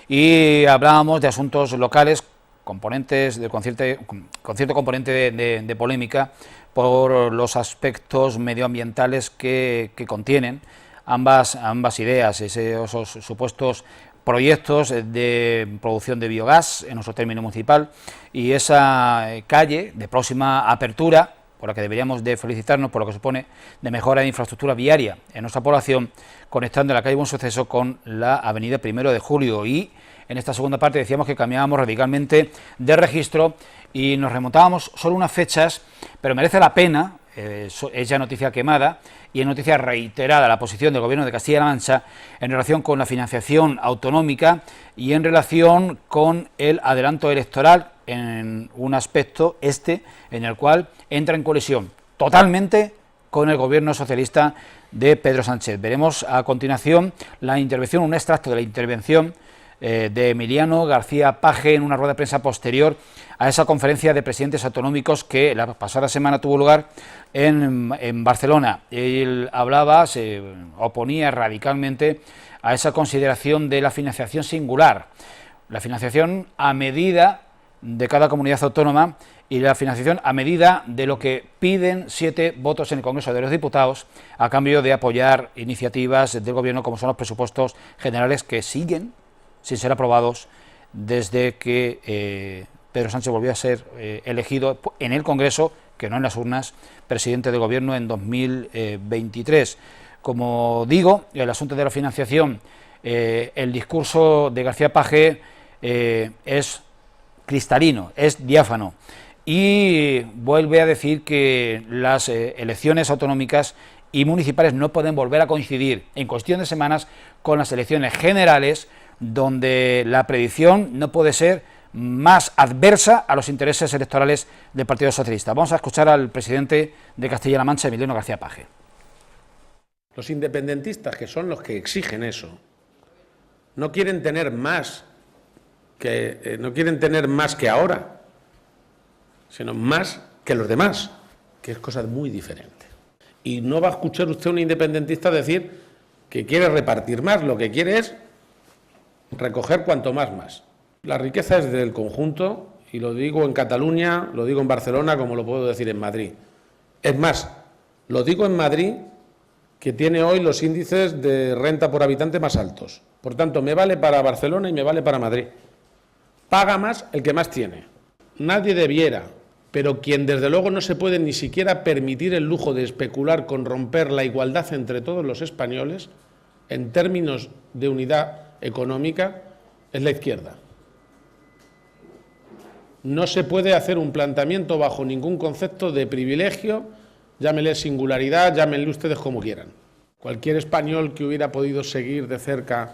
Y hablábamos de asuntos locales, componentes con cierto componente de polémica por los aspectos medioambientales que contienen ambas ideas, esos supuestos proyectos de producción de biogás en nuestro término municipal y esa calle de próxima apertura, por la que deberíamos de felicitarnos por lo que supone de mejora de infraestructura viaria en nuestra población, conectando la calle Buen Suceso con la avenida 1 de Julio. Y en esta segunda parte decíamos que cambiábamos radicalmente de registro y nos remontábamos solo unas fechas, pero merece la pena, es ya noticia quemada y es noticia reiterada la posición del Gobierno de Castilla-La Mancha en relación con la financiación autonómica y en relación con el adelanto electoral en un aspecto en el cual entra en colisión totalmente con el Gobierno socialista de Pedro Sánchez. Veremos a continuación la intervención, un extracto de la intervención de Emiliano García Paje en una rueda de prensa posterior a esa conferencia de presidentes autonómicos que la pasada semana tuvo lugar en Barcelona. Él hablaba, se oponía radicalmente a esa consideración de la financiación singular, la financiación a medida de cada comunidad autónoma y la financiación a medida de lo que piden 7 votos en el Congreso de los Diputados a cambio de apoyar iniciativas del Gobierno como son los presupuestos generales que siguen sin ser aprobados desde que Pedro Sánchez volvió a ser elegido en el Congreso, que no en las urnas, presidente del Gobierno en 2023. Como digo, el asunto de la financiación, el discurso de García Paje es cristalino, es diáfano, y vuelve a decir que las elecciones autonómicas y municipales no pueden volver a coincidir en cuestión de semanas con las elecciones generales, donde la predicción no puede ser más adversa a los intereses electorales del Partido Socialista. Vamos a escuchar al presidente de Castilla-La Mancha, Emiliano García Paje. Los independentistas, que son los que exigen eso, no quieren tener más que ahora, sino más que los demás, que es cosa muy diferente. Y no va a escuchar usted a un independentista decir que quiere repartir más, lo que quiere es recoger cuanto más. La riqueza es del conjunto, y lo digo en Cataluña, lo digo en Barcelona, como lo puedo decir en Madrid. Es más, lo digo en Madrid, que tiene hoy los índices de renta por habitante más altos. Por tanto, me vale para Barcelona y me vale para Madrid. Paga más el que más tiene. Nadie debiera, pero quien desde luego no se puede ni siquiera permitir el lujo de especular con romper la igualdad entre todos los españoles, en términos de unidad económica, es la izquierda. No se puede hacer un planteamiento bajo ningún concepto de privilegio, llámenle singularidad, llámenle ustedes como quieran. Cualquier español que hubiera podido seguir de cerca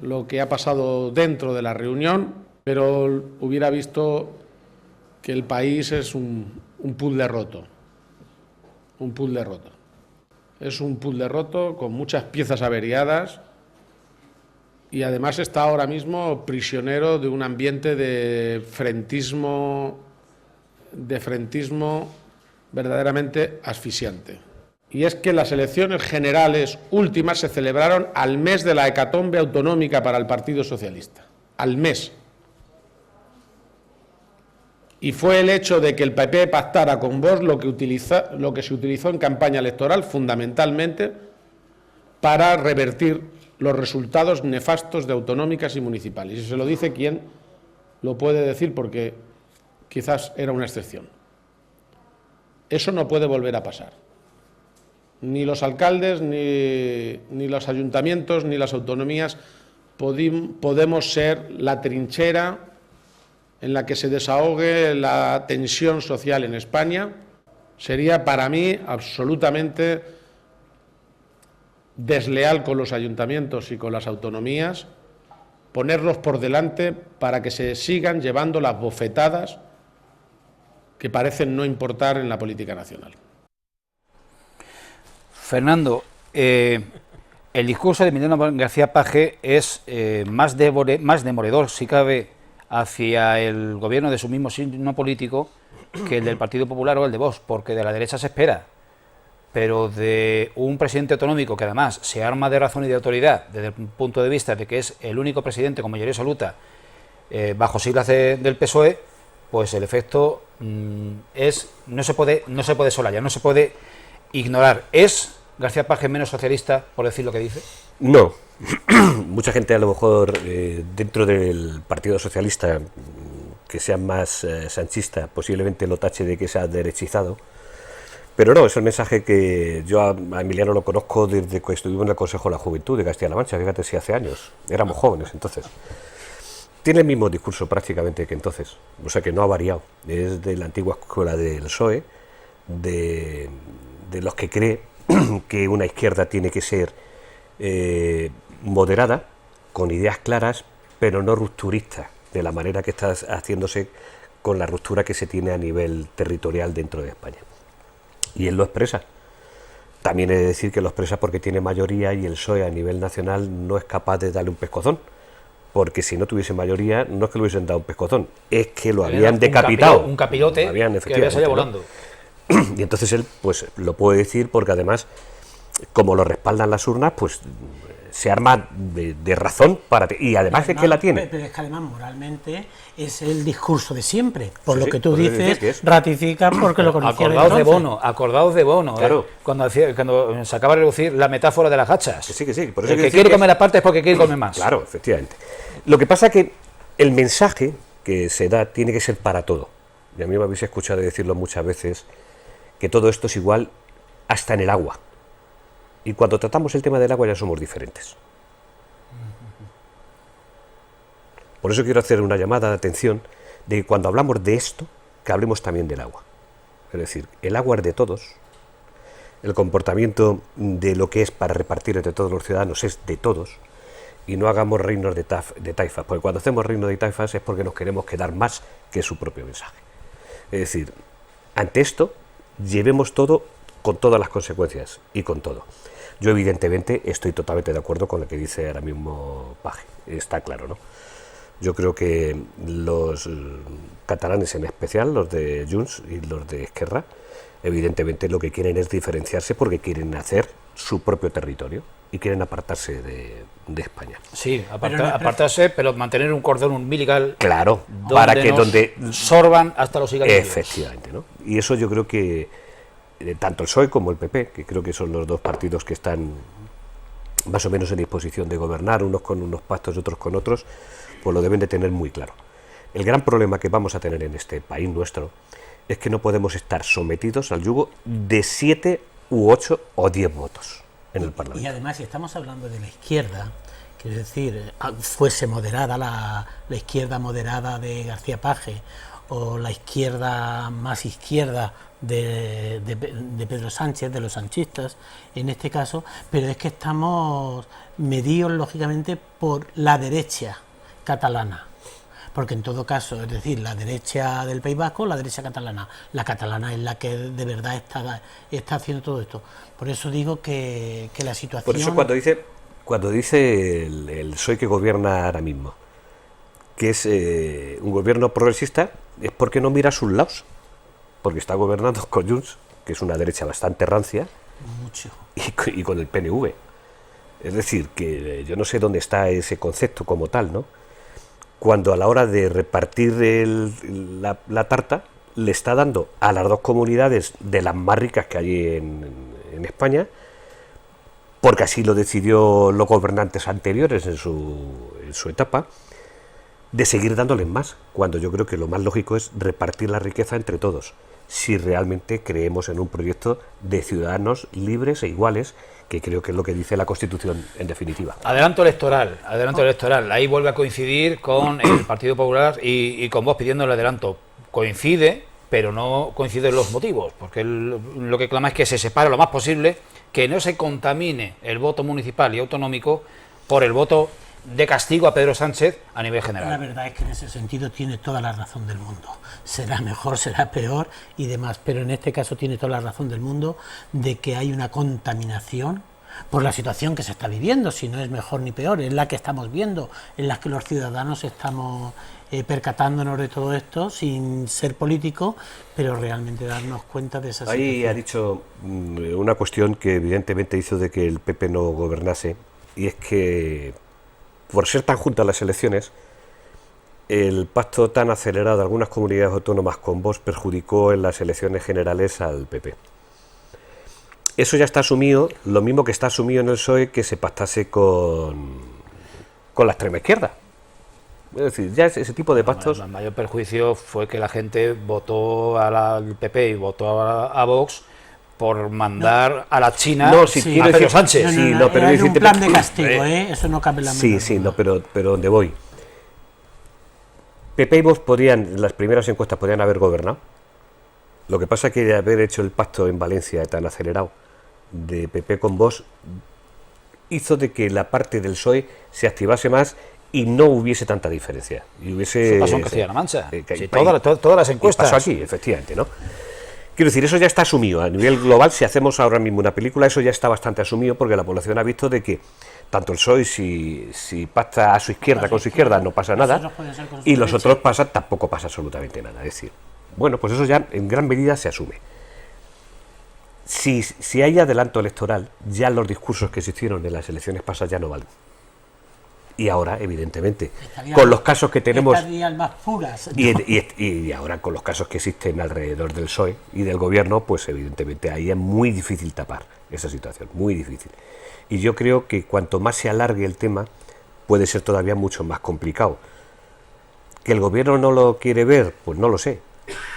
lo que ha pasado dentro de la reunión, pero hubiera visto que el país es un puzzle roto. Un puzzle roto. Es un puzzle roto con muchas piezas averiadas y además está ahora mismo prisionero de un ambiente de frentismo verdaderamente asfixiante. Y es que las elecciones generales últimas se celebraron al mes de la hecatombe autonómica para el Partido Socialista. Al mes. Y fue el hecho de que el PP pactara con Vox lo que se utilizó en campaña electoral fundamentalmente para revertir los resultados nefastos de autonómicas y municipales. Y se lo dice quien lo puede decir, porque quizás era una excepción. Eso no puede volver a pasar. Ni los alcaldes, ni los ayuntamientos, ni las autonomías podemos ser la trinchera en la que se desahogue la tensión social en España. Sería para mí absolutamente desleal con los ayuntamientos y con las autonomías ponerlos por delante para que se sigan llevando las bofetadas que parecen no importar en la política nacional. Fernando, el discurso de Emiliano García Paje es más demoledor, si cabe, hacia el gobierno de su mismo signo político que el del Partido Popular o el de Vox, porque de la derecha se espera, pero de un presidente autonómico que además se arma de razón y de autoridad desde el punto de vista de que es el único presidente con mayoría absoluta bajo siglas del PSOE, pues el efecto no se puede soslayar, no se puede ignorar. ¿Es García Paje menos socialista por decir lo que dice? No. Mucha gente a lo mejor dentro del Partido Socialista que sea más sanchista posiblemente lo tache de que se ha derechizado, pero no, es el mensaje que yo a Emiliano lo conozco desde que estuvimos en el Consejo de la Juventud de Castilla-La Mancha, fíjate si hace años, éramos jóvenes entonces. Tiene el mismo discurso prácticamente que entonces, o sea que no ha variado, es de la antigua escuela del PSOE, de los que cree que una izquierda tiene que ser moderada, con ideas claras, pero no rupturista, de la manera que está haciéndose con la ruptura que se tiene a nivel territorial dentro de España. Y él lo expresa. También he de decir que lo expresa porque tiene mayoría y el PSOE a nivel nacional no es capaz de darle un pescozón, porque si no tuviese mayoría no es que le hubiesen dado un pescozón, es que lo habían decapitado. Un capirote que había salido volando. Y entonces él pues lo puede decir porque además, como lo respaldan las urnas, pues se arma de razón y además es que la tiene. Pero es que además moralmente es el discurso de siempre, por Sí, lo que tú dices, que es. ratifica porque lo conocía Acordaos de Bono, claro. Cuando se acaba de reducir la metáfora de las gachas. Que sí, por eso el que quiere comer aparte es porque quiere comer más. Claro, efectivamente. Lo que pasa es que el mensaje que se da tiene que ser para todo. Y a mí me habéis escuchado decirlo muchas veces, que todo esto es igual hasta en el agua. Y cuando tratamos el tema del agua ya somos diferentes. Por eso quiero hacer una llamada de atención de que cuando hablamos de esto, que hablemos también del agua. Es decir, el agua es de todos, el comportamiento de lo que es para repartir entre todos los ciudadanos es de todos, y no hagamos reinos de taifas, porque cuando hacemos reinos de taifas es porque nos queremos quedar más que su propio mensaje. Es decir, ante esto, llevemos todo con todas las consecuencias y con todo. Yo evidentemente estoy totalmente de acuerdo con lo que dice ahora mismo Paje, está claro, ¿no? Yo creo que los catalanes en especial, los de Junts y los de Esquerra, evidentemente lo que quieren es diferenciarse porque quieren hacer su propio territorio y quieren apartarse de España. Sí, apartarse, pero mantener un cordón umbilical. Claro, para que donde sorban hasta los cigarrillos. Efectivamente, ¿no? Y eso yo creo que tanto el PSOE como el PP, que creo que son los dos partidos que están más o menos en disposición de gobernar, unos con unos pactos y otros con otros, pues lo deben de tener muy claro. El gran problema que vamos a tener en este país nuestro es que no podemos estar sometidos al yugo de 7 u 8 o 10 votos en el Parlamento. Y además, si estamos hablando de la izquierda, que es decir, fuese moderada la izquierda moderada de García Paje o la izquierda más izquierda de Pedro Sánchez, de los sanchistas, en este caso, pero es que estamos medidos lógicamente por la derecha catalana, porque en todo caso, es decir, la derecha del País Vasco, la derecha catalana, la catalana es la que de verdad está haciendo todo esto. Por eso digo que la situación... Por eso cuando dice el PSOE que gobierna ahora mismo, que es un gobierno progresista, es porque no mira a sus lados, porque está gobernando con Junts, que es una derecha bastante rancia, mucho, y con el PNV. Es decir, que yo no sé dónde está ese concepto como tal, ¿no? Cuando a la hora de repartir la tarta, le está dando a las dos comunidades de las más ricas que hay en España, porque así lo decidió los gobernantes anteriores en su etapa, de seguir dándoles más, cuando yo creo que lo más lógico es repartir la riqueza entre todos, si realmente creemos en un proyecto de ciudadanos libres e iguales, que creo que es lo que dice la Constitución en definitiva. Adelanto electoral, ahí vuelve a coincidir con el Partido Popular y con Vox pidiendo el adelanto. Coincide, pero no coinciden los motivos, porque lo que clama es que se separe lo más posible, que no se contamine el voto municipal y autonómico por el voto de castigo a Pedro Sánchez a nivel general. La verdad es que en ese sentido tiene toda la razón del mundo. Será mejor, será peor y demás, pero en este caso tiene toda la razón del mundo de que hay una contaminación por la situación que se está viviendo, si no es mejor ni peor, es la que estamos viendo, en la que los ciudadanos estamos percatándonos de todo esto sin ser políticos, pero realmente darnos cuenta de esa situación. Ahí ha dicho una cuestión que evidentemente hizo de que el PP no gobernase, y es que por ser tan juntas las elecciones, el pacto tan acelerado de algunas comunidades autónomas con Vox perjudicó en las elecciones generales al PP. Eso ya está asumido, lo mismo que está asumido en el PSOE que se pactase con la extrema izquierda. Es decir, ya ese tipo de pactos... El mayor perjuicio fue que la gente votó al PP y votó a Vox por mandar a la China a Pedro Sánchez. Pero era un plan de castigo, eso no cabe en la mente. Sí, pero donde voy. PP y Vox en las primeras encuestas podían haber gobernado. Lo que pasa es que de haber hecho el pacto en Valencia tan acelerado de PP con Vox hizo de que la parte del PSOE se activase más y no hubiese tanta diferencia. Y hubiese, eso pasó en Castilla-La Mancha. Todas las encuestas. Pasó aquí, efectivamente, ¿no? Quiero decir, eso ya está asumido. A nivel global, si hacemos ahora mismo una película, eso ya está bastante asumido porque la población ha visto de que tanto el PSOE, si pacta a su izquierda con su izquierda, no pasa nada, y los otros tampoco pasa absolutamente nada. Es decir, bueno, pues eso ya en gran medida se asume. Si hay adelanto electoral, ya los discursos que se hicieron en las elecciones pasadas ya no valen. Y ahora, evidentemente, con los casos que tenemos... Más puras, ¿no? y ahora con los casos que existen alrededor del PSOE y del gobierno, pues evidentemente ahí es muy difícil tapar esa situación, muy difícil. Y yo creo que cuanto más se alargue el tema, puede ser todavía mucho más complicado. ¿Que el gobierno no lo quiere ver? Pues no lo sé.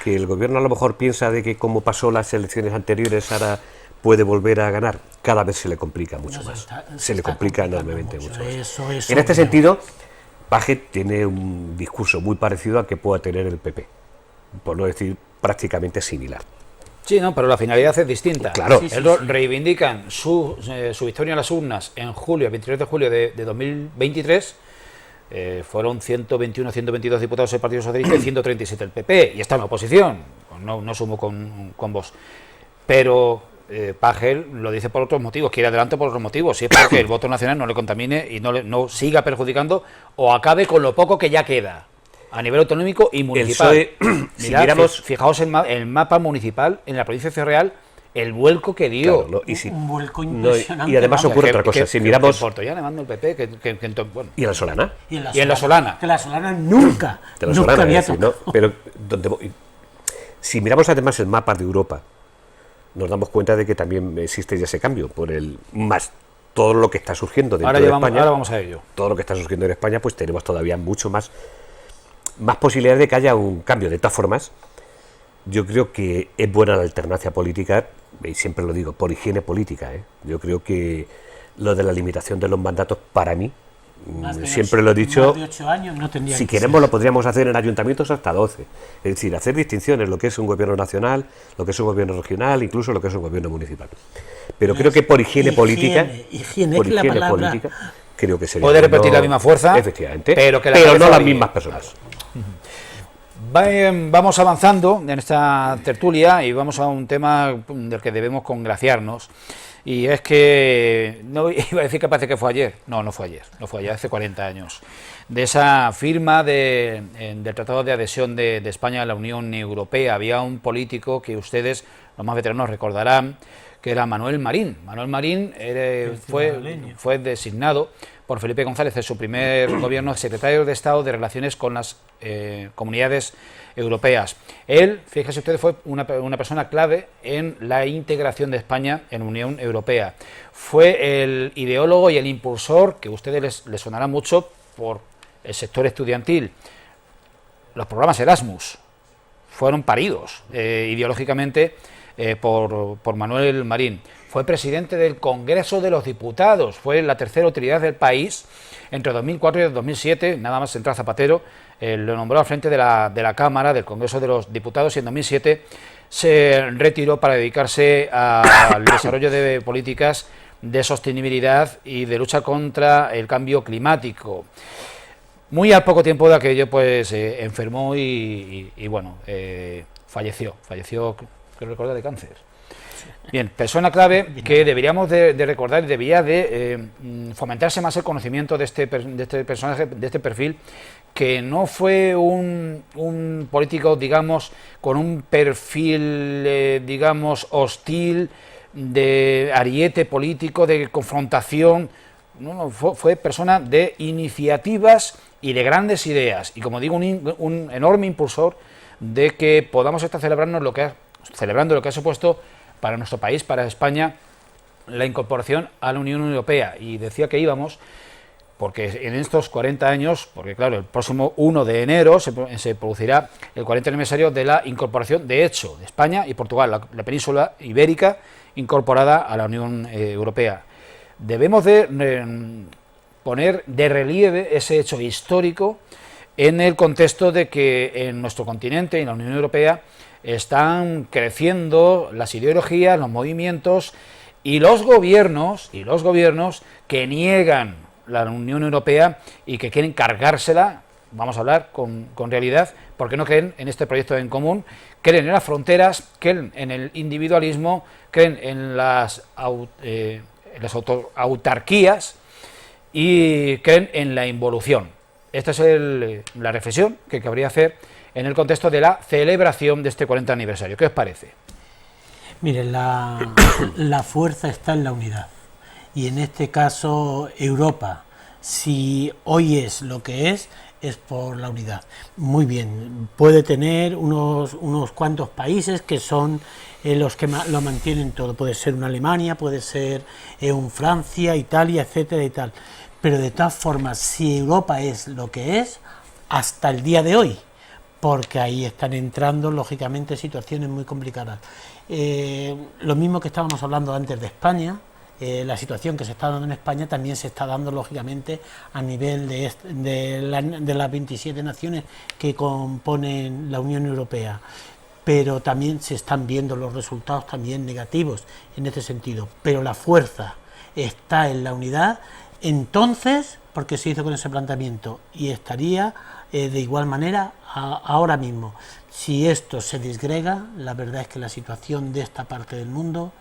¿Que el gobierno a lo mejor piensa de que como pasó las elecciones anteriores ahora puede volver a ganar? Cada vez se le complica mucho más. Se le complica enormemente mucho más. En este sentido, Paje tiene un discurso muy parecido al que pueda tener el PP, por no decir prácticamente similar. Sí, no, pero la finalidad es distinta. Claro. Ellos reivindican su victoria en las urnas en julio, el 23 de julio de 2023. Fueron 121, 122 diputados del Partido Socialista y 137 el PP, y está en la oposición, pues no sumo con vos. Pero Pagel lo dice por otros motivos, quiere adelante por otros motivos, si es porque el voto nacional no le contamine y no siga perjudicando o acabe con lo poco que ya queda a nivel autonómico y municipal. Si miramos, fijaos el mapa municipal en la provincia de Ciudad Real, el vuelco que dio. Claro, Un vuelco impresionante. y además ocurre otra cosa. Si miramos. Que Portollano le manda el PP, bueno. ¿Y en la Solana? Y en la Solana. Que la Solana nunca había tocado. ¿no? Pero si miramos además el mapa de Europa, nos damos cuenta de que también existe ya ese cambio por el más todo lo que está surgiendo dentro de España. Ahora vamos a ello. Todo lo que está surgiendo en España, pues tenemos todavía mucho más posibilidades de que haya un cambio. De todas formas, yo creo que es buena la alternancia política, y siempre lo digo, por higiene política. Yo creo que lo de la limitación de los mandatos, para mí, siempre lo he dicho, más de 8 años no tendría si que queremos ser. lo podríamos hacer en ayuntamientos hasta 12. Es decir, hacer distinciones, lo que es un gobierno nacional, lo que es un gobierno regional, incluso lo que es un gobierno municipal. Pero creo que por higiene política, higiene es la palabra. creo que sería puede repetir la misma fuerza, efectivamente, pero no las mismas personas. Vamos avanzando en esta tertulia y vamos a un tema del que debemos congraciarnos, y es que, no iba a decir que parece que fue ayer, no fue ayer, hace 40 años, de esa firma del Tratado de Adhesión de España a la Unión Europea. Había un político que ustedes, los más veteranos, recordarán, que era Manuel Marín. Manuel Marín fue designado por Felipe González en su primer gobierno secretario de Estado de Relaciones con las comunidades europeas. Él, fíjense ustedes, fue una persona clave en la integración de España en la Unión Europea. Fue el ideólogo y el impulsor, que a ustedes les sonará mucho por el sector estudiantil. Los programas Erasmus fueron paridos ideológicamente por Manuel Marín. Fue presidente del Congreso de los Diputados, fue la tercera autoridad del país entre 2004 y 2007, nada más entrar Zapatero, lo nombró al frente de la Cámara, del Congreso de los Diputados, y en 2007 se retiró para dedicarse al desarrollo de políticas de sostenibilidad y de lucha contra el cambio climático. Muy al poco tiempo de aquello, pues enfermó y falleció, creo recordar, de cáncer. Bien, persona clave que deberíamos de recordar y debería de fomentarse más el conocimiento de este personaje, de este perfil, que no fue un político, digamos, con un perfil, digamos, hostil, de ariete político, de confrontación. Fue persona de iniciativas y de grandes ideas, y como digo, un enorme impulsor de que podamos estar celebrando lo que ha supuesto para nuestro país, para España, la incorporación a la Unión Europea. Y decía que íbamos, porque en estos 40 años, porque claro, el próximo 1 de enero se producirá el 40 aniversario de la incorporación, de hecho, de España y Portugal, la península ibérica incorporada a la Unión Europea. Debemos de poner de relieve ese hecho histórico en el contexto de que en nuestro continente, en la Unión Europea, están creciendo las ideologías, los movimientos y los gobiernos que niegan la Unión Europea y que quieren cargársela. Vamos a hablar con realidad, porque no creen en este proyecto en común, creen en las fronteras, creen en el individualismo, creen en las autarquías y creen en la involución. Esta es la reflexión que cabría hacer en el contexto de la celebración de este 40 aniversario. ¿Qué os parece? Miren, la fuerza está en la unidad, y en este caso Europa, si hoy es lo que es por la unidad. Muy bien, puede tener unos cuantos países que son los que lo mantienen todo, puede ser una Alemania, puede ser un Francia, Italia, etcétera y tal, pero de todas formas, si Europa es lo que es, hasta el día de hoy, porque ahí están entrando, lógicamente, situaciones muy complicadas. Lo mismo que estábamos hablando antes de España, la situación que se está dando en España también se está dando, lógicamente, a nivel de las 27 naciones que componen la Unión Europea. pero también se están viendo los resultados también negativos en este sentido, pero la fuerza está en la unidad, entonces, porque se hizo con ese planteamiento, y estaría de igual manera ahora mismo. Si esto se disgrega, la verdad es que la situación de esta parte del mundo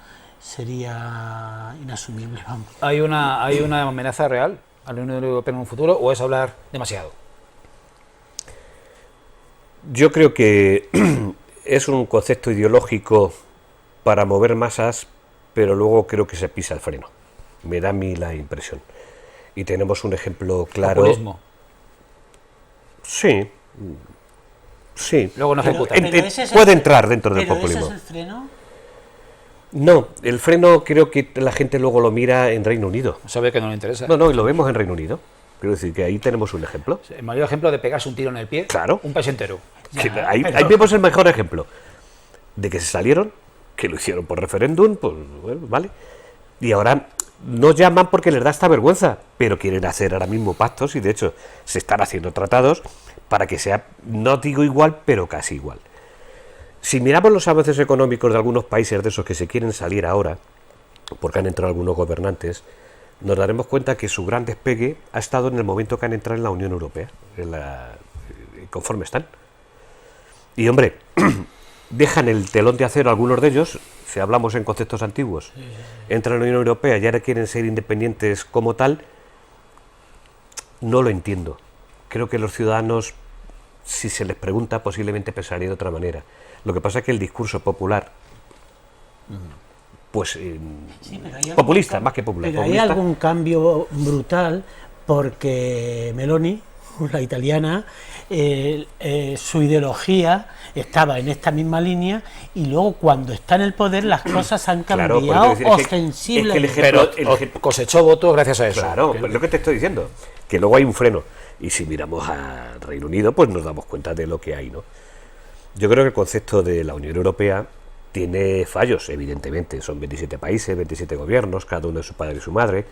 sería inasumible, vamos. ¿Hay una amenaza real a la Unión Europea en un futuro o es hablar demasiado? Yo creo que es un concepto ideológico para mover masas, pero luego creo que se pisa el freno. Me da a mí la impresión. Y tenemos un ejemplo claro. ¿Populismo? Sí. Sí. Luego no ejecuta. Puede entrar dentro del populismo. ¿Ese es el freno? No, el freno creo que la gente luego lo mira en Reino Unido. Sabe que no le interesa. No, y lo vemos en Reino Unido. Quiero decir que ahí tenemos un ejemplo. El mayor ejemplo de pegarse un tiro en el pie. Claro. Un país entero. Ahí vemos el mejor ejemplo. De que se salieron, que lo hicieron por referéndum, pues bueno, vale. Y ahora no llaman porque les da esta vergüenza, pero quieren hacer ahora mismo pactos y de hecho se están haciendo tratados para que sea, no digo igual, pero casi igual. Si miramos los avances económicos de algunos países de esos que se quieren salir ahora, porque han entrado algunos gobernantes, nos daremos cuenta que su gran despegue ha estado en el momento que han entrado en la Unión Europea, conforme están. Y hombre, dejan el telón de acero algunos de ellos, si hablamos en conceptos antiguos, entran en la Unión Europea y ahora quieren ser independientes como tal, no lo entiendo. Creo que los ciudadanos, si se les pregunta, posiblemente pensarían de otra manera. Lo que pasa es que el discurso popular, pues populista, más que popular. Pero populista, hay algún cambio brutal porque Meloni, la italiana, su ideología estaba en esta misma línea y luego cuando está en el poder las cosas han cambiado ostensiblemente. Pero cosechó votos gracias a eso. Claro, pues lo que te estoy diciendo, que luego hay un freno. Y si miramos al Reino Unido, pues nos damos cuenta de lo que hay, ¿no? Yo creo que el concepto de la Unión Europea tiene fallos, evidentemente. Son 27 países, 27 gobiernos, cada uno de su padre y su madre,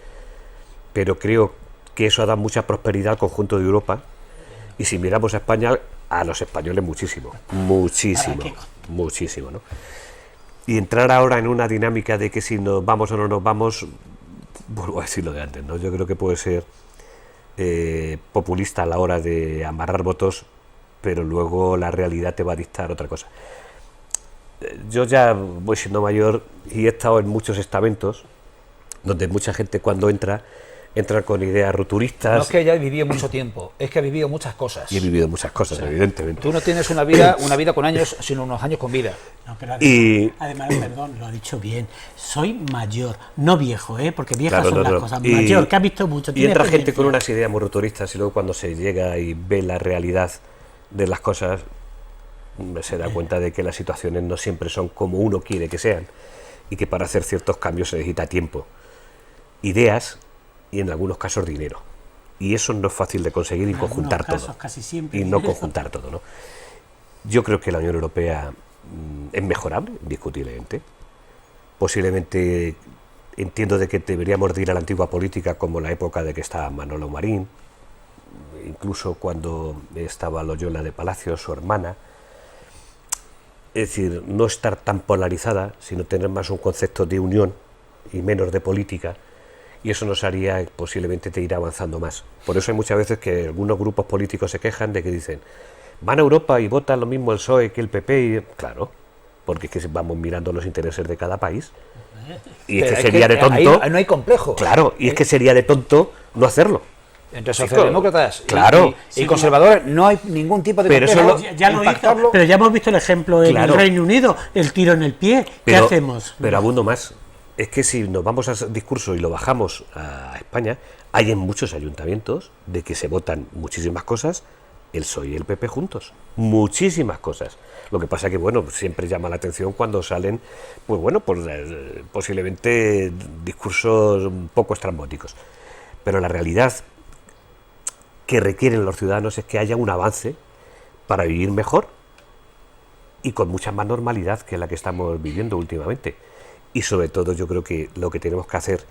pero creo que eso ha dado mucha prosperidad al conjunto de Europa. Y si miramos a España, a los españoles muchísimo, muchísimo, ¿no? Y entrar ahora en una dinámica de que si nos vamos o no nos vamos, vuelvo a decir lo de antes, ¿no? Yo creo que puede ser populista a la hora de amarrar votos, pero luego la realidad te va a dictar otra cosa. Yo ya voy siendo mayor y he estado en muchos estamentos donde mucha gente cuando entra con ideas rupturistas. No es que haya vivido mucho tiempo, es que ha vivido muchas cosas. Y he vivido muchas cosas, evidentemente. Tú no tienes una vida con años, sino unos años con vida. No, pero además, perdón, lo ha dicho bien, soy mayor, no viejo, porque viejas son las cosas, mayor, que ha visto mucho. Y entra gente con unas ideas muy rupturistas y luego cuando se llega y ve la realidad de las cosas, se da cuenta de que las situaciones no siempre son como uno quiere que sean y que para hacer ciertos cambios se necesita tiempo, ideas y en algunos casos dinero. Y eso no es fácil de conseguir y conjuntar todo. Y no conjuntar todo, ¿no? Yo creo que la Unión Europea es mejorable, indiscutiblemente. Posiblemente entiendo de que deberíamos de ir a la antigua política como la época de que estaba Manolo Marín, incluso cuando estaba Loyola de Palacio, su hermana. Es decir, no estar tan polarizada, sino tener más un concepto de unión y menos de política. Y eso nos haría, posiblemente, te ir avanzando más. Por eso hay muchas veces que algunos grupos políticos se quejan de que dicen van a Europa y votan lo mismo el PSOE que el PP. Y, claro, porque es que vamos mirando los intereses de cada país. Y es que sería de tonto. Ahí no hay complejo. Claro, y es que sería de tonto no hacerlo. Entre socialdemócratas y conservadores no hay ningún tipo de complejo. Pero ya hemos visto el ejemplo en el Reino Unido, el tiro en el pie. ¿Qué hacemos? Pero abundo más. Es que si nos vamos al discurso y lo bajamos a España, hay en muchos ayuntamientos de que se votan muchísimas cosas, el PSOE y el PP juntos. Muchísimas cosas. Lo que pasa que, bueno, siempre llama la atención cuando salen, pues bueno, pues posiblemente discursos un poco estrambóticos. Pero la realidad que requieren los ciudadanos es que haya un avance para vivir mejor y con mucha más normalidad que la que estamos viviendo últimamente. Y sobre todo yo creo que lo que tenemos que hacer,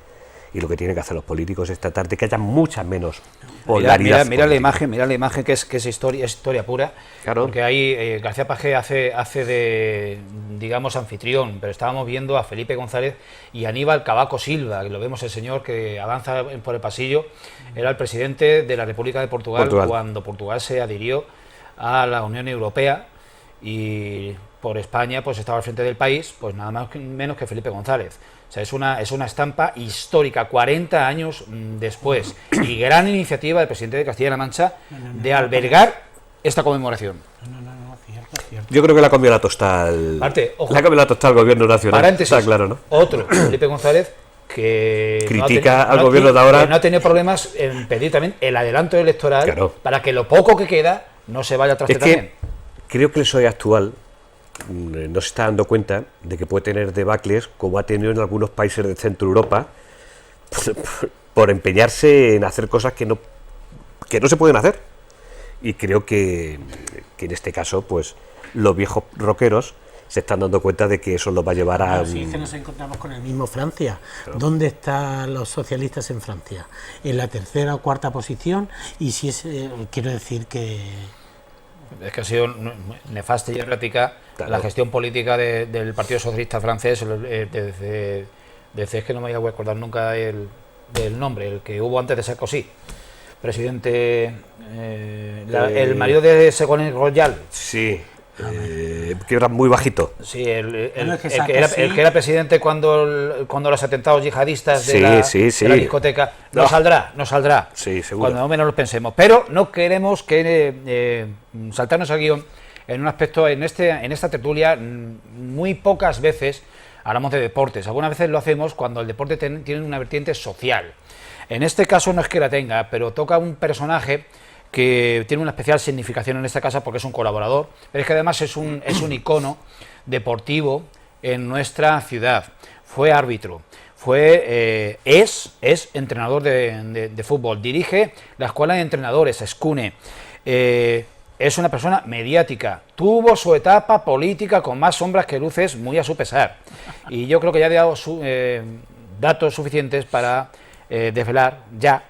y lo que tienen que hacer los políticos es tratar de que haya mucha menos polaridad. Mira la imagen que es historia pura, claro. Porque ahí García Page hace de, digamos, anfitrión, pero estábamos viendo a Felipe González y Aníbal Cavaco Silva, que lo vemos, el señor que avanza por el pasillo, era el presidente de la República de Portugal cuando Portugal se adhirió a la Unión Europea, y por España pues estaba al frente del país, pues nada más menos que Felipe González. O sea, es una estampa histórica, 40 años después, y gran iniciativa del presidente de Castilla-La Mancha de albergar esta conmemoración. Cierto. Yo creo que la cambió la tostada al gobierno nacional. Paréntesis, está claro, ¿no? Otro, Felipe González, que critica al gobierno de ahora. Que no ha tenido problemas en pedir también el adelanto electoral, claro, para que lo poco que queda no se vaya a traste también. Creo que el PSOE actual no se está dando cuenta de que puede tener debacles como ha tenido en algunos países de Centro Europa por empeñarse en hacer cosas que no se pueden hacer. Y creo que en este caso, pues los viejos rockeros se están dando cuenta de que eso los va a llevar a... Sí, es que nos encontramos con el mismo Francia. Claro. ¿Dónde están los socialistas en Francia? En la tercera o cuarta posición, y si es, quiero decir que... Es que ha sido nefasta y errática, claro, la gestión política del Partido Socialista francés desde es que no me voy a acordar nunca del nombre, el que hubo antes de Sarkozy, presidente, el marido de Ségolène Royal. Sí, que era muy bajito. Sí, el que era presidente cuando los atentados yihadistas de la discoteca. No saldrá. Sí, seguro. Cuando no menos lo pensemos. Pero no queremos que saltarnos al guión en un aspecto, en esta tertulia, muy pocas veces hablamos de deportes. Algunas veces lo hacemos cuando el deporte tiene una vertiente social. En este caso no es que la tenga, pero toca un personaje que tiene una especial significación en esta casa porque es un colaborador, pero es que además es un icono deportivo en nuestra ciudad. Fue árbitro, es entrenador de fútbol, dirige la escuela de entrenadores, Escune, es una persona mediática, tuvo su etapa política con más sombras que luces, muy a su pesar, y yo creo que ya ha dado datos suficientes para desvelar ya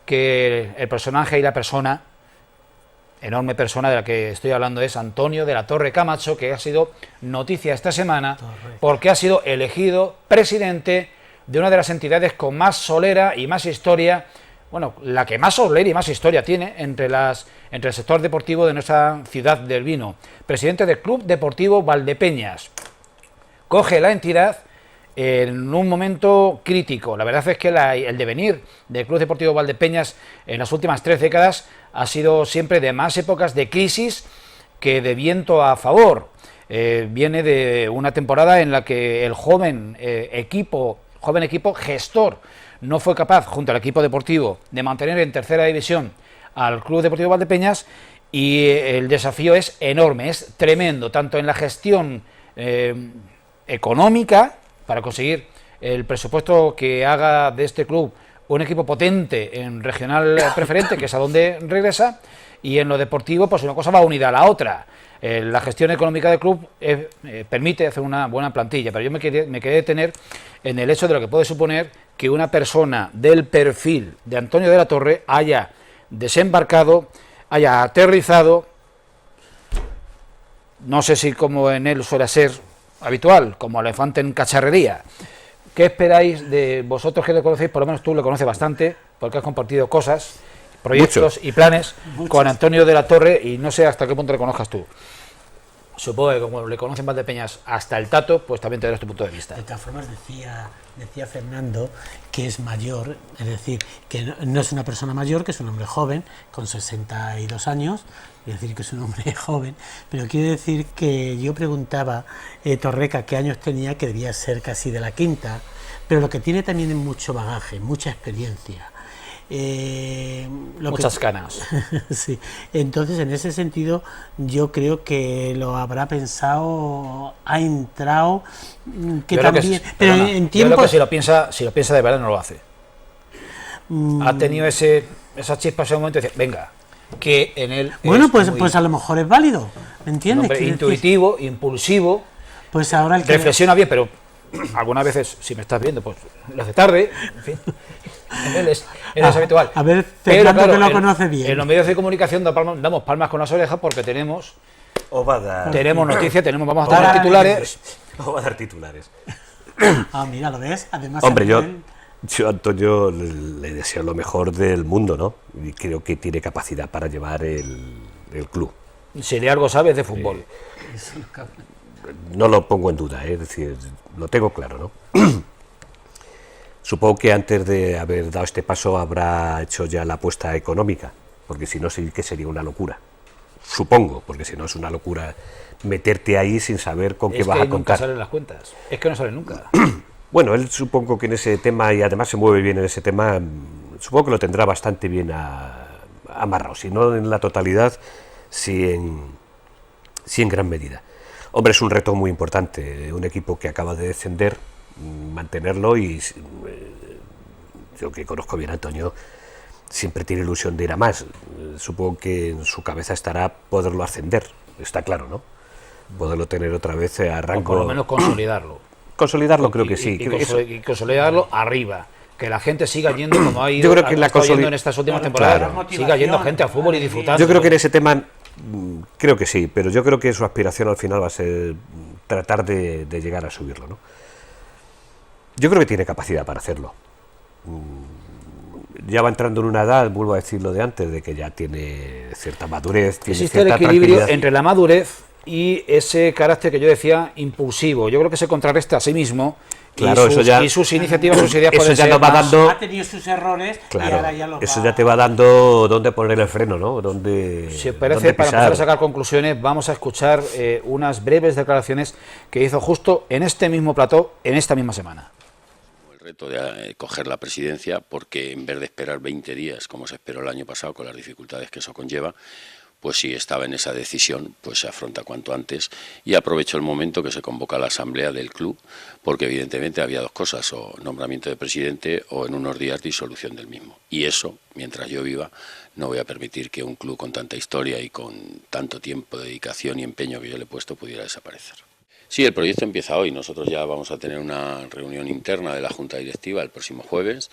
que el personaje y la persona, enorme persona de la que estoy hablando, es Antonio de la Torre Camacho, que ha sido noticia esta semana porque ha sido elegido presidente de una de las entidades con más solera y más historia, bueno, la que más solera y más historia tiene entre el sector deportivo de nuestra ciudad del vino, presidente del Club Deportivo Valdepeñas. Coge la entidad en un momento crítico. La verdad es que el devenir del Club Deportivo Valdepeñas en las últimas 3 décadas ha sido siempre de más épocas de crisis que de viento a favor. Viene de una temporada en la que el joven equipo gestor no fue capaz, junto al equipo deportivo, de mantener en tercera división al Club Deportivo Valdepeñas, y el desafío es enorme, es tremendo, tanto en la gestión económica, para conseguir el presupuesto que haga de este club un equipo potente en regional preferente, que es a donde regresa, y en lo deportivo, pues una cosa va unida a la otra. La gestión económica del club permite hacer una buena plantilla, pero yo me quería detener en el hecho de lo que puede suponer que una persona del perfil de Antonio de la Torre haya desembarcado, haya aterrizado, no sé si como en él suele ser habitual, como elefante en cacharrería. ¿Qué esperáis de vosotros que le conocéis? Por lo menos tú le conoces bastante, porque has compartido cosas, proyectos y planes con Antonio de la Torre, y no sé hasta qué punto le conozcas tú. Supongo que como le conocen Valdepeñas hasta el tato, pues también tendrás tu punto de vista. De todas formas, decía Fernando que es mayor, es decir, que no es una persona mayor, que es un hombre joven, con 62 años, es decir, que es un hombre joven, pero quiero decir que yo preguntaba, Torreca, qué años tenía, que debía ser casi de la quinta, pero lo que tiene también es mucho bagaje, mucha experiencia. Muchas canas. Sí, entonces en ese sentido yo creo que lo habrá pensado, ha entrado, que también, pero en tiempo... Yo creo que si lo piensa de verdad no lo hace. Ha tenido esa chispa en ese momento y dice, venga, que en él... Bueno, pues a lo mejor es válido, ¿me entiendes? Intuitivo, impulsivo, pues ahora reflexiona bien, pero algunas veces, si me estás viendo, pues lo hace tarde, en fin, él es habitual. A ver, Pero Fernando, claro, que lo conoce bien. en los medios de comunicación damos palmas con las orejas porque tenemos noticias, vamos a tener titulares. Os va a dar titulares. Ah, mira, ¿lo ves? Además, Hombre, yo él- a Antonio le deseo lo mejor del mundo, ¿no? Y creo que tiene capacidad para llevar el club. Si de algo sabes de fútbol. No lo pongo en duda, es decir, lo tengo claro, ¿no? Supongo que antes de haber dado este paso habrá hecho ya la apuesta económica, porque si no, sí que sería una locura. Supongo, porque si no es una locura meterte ahí sin saber con qué vas a Nunca contar. salen las cuentas. Es que no salen nunca. Bueno, él supongo que en ese tema, y además se mueve bien en ese tema, supongo que lo tendrá bastante bien amarrado, si no en la totalidad, sí en gran medida. Hombre, es un reto muy importante, un equipo que acaba de descender, mantenerlo, y yo que conozco bien a Antonio, siempre tiene ilusión de ir a más. Supongo que en su cabeza estará poderlo ascender, está claro, ¿no? Poderlo tener otra vez a rango... O por lo menos consolidarlo. Consolidarlo creo que sí. Y consolidarlo arriba. Que la gente siga yendo como ha ido, Yo creo que la yendo en estas últimas temporadas. Claro. Siga yendo gente al fútbol y disfrutando. Yo creo que en ese tema, creo que sí, pero yo creo que su aspiración al final va a ser tratar de llegar a subirlo, ¿no? Yo creo que tiene capacidad para hacerlo. Ya va entrando en una edad, vuelvo a decir lo de antes, de que ya tiene cierta madurez, tiene Existe el cierta equilibrio tranquilidad. entre la madurez y ese carácter que yo decía impulsivo. Yo creo que se contrarresta a sí mismo. Claro, y sus iniciativas, sus ideas eso pueden ya ser nos va más- dando... ha tenido sus errores y Claro, ahora ya los eso va... ya te va dando dónde poner el freno, ¿no? Dónde, Si os parece, dónde para pisar. empezar a sacar conclusiones, vamos a escuchar unas breves declaraciones que hizo justo en este mismo plató, en esta misma semana. El reto de coger la presidencia, porque en vez de esperar 20 días, como se esperó el año pasado, con las dificultades que eso conlleva, pues si estaba en esa decisión, pues se afronta cuanto antes, y aprovecho el momento que se convoca la asamblea del club, porque evidentemente había dos cosas, o nombramiento de presidente o en unos días disolución del mismo. Y eso, mientras yo viva, no voy a permitir que un club con tanta historia y con tanto tiempo, dedicación y empeño que yo le he puesto pudiera desaparecer. Sí, el proyecto empieza hoy. Nosotros ya vamos a tener una reunión interna de la Junta Directiva el próximo jueves,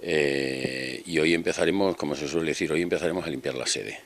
y hoy empezaremos, como se suele decir, hoy empezaremos a limpiar la sede.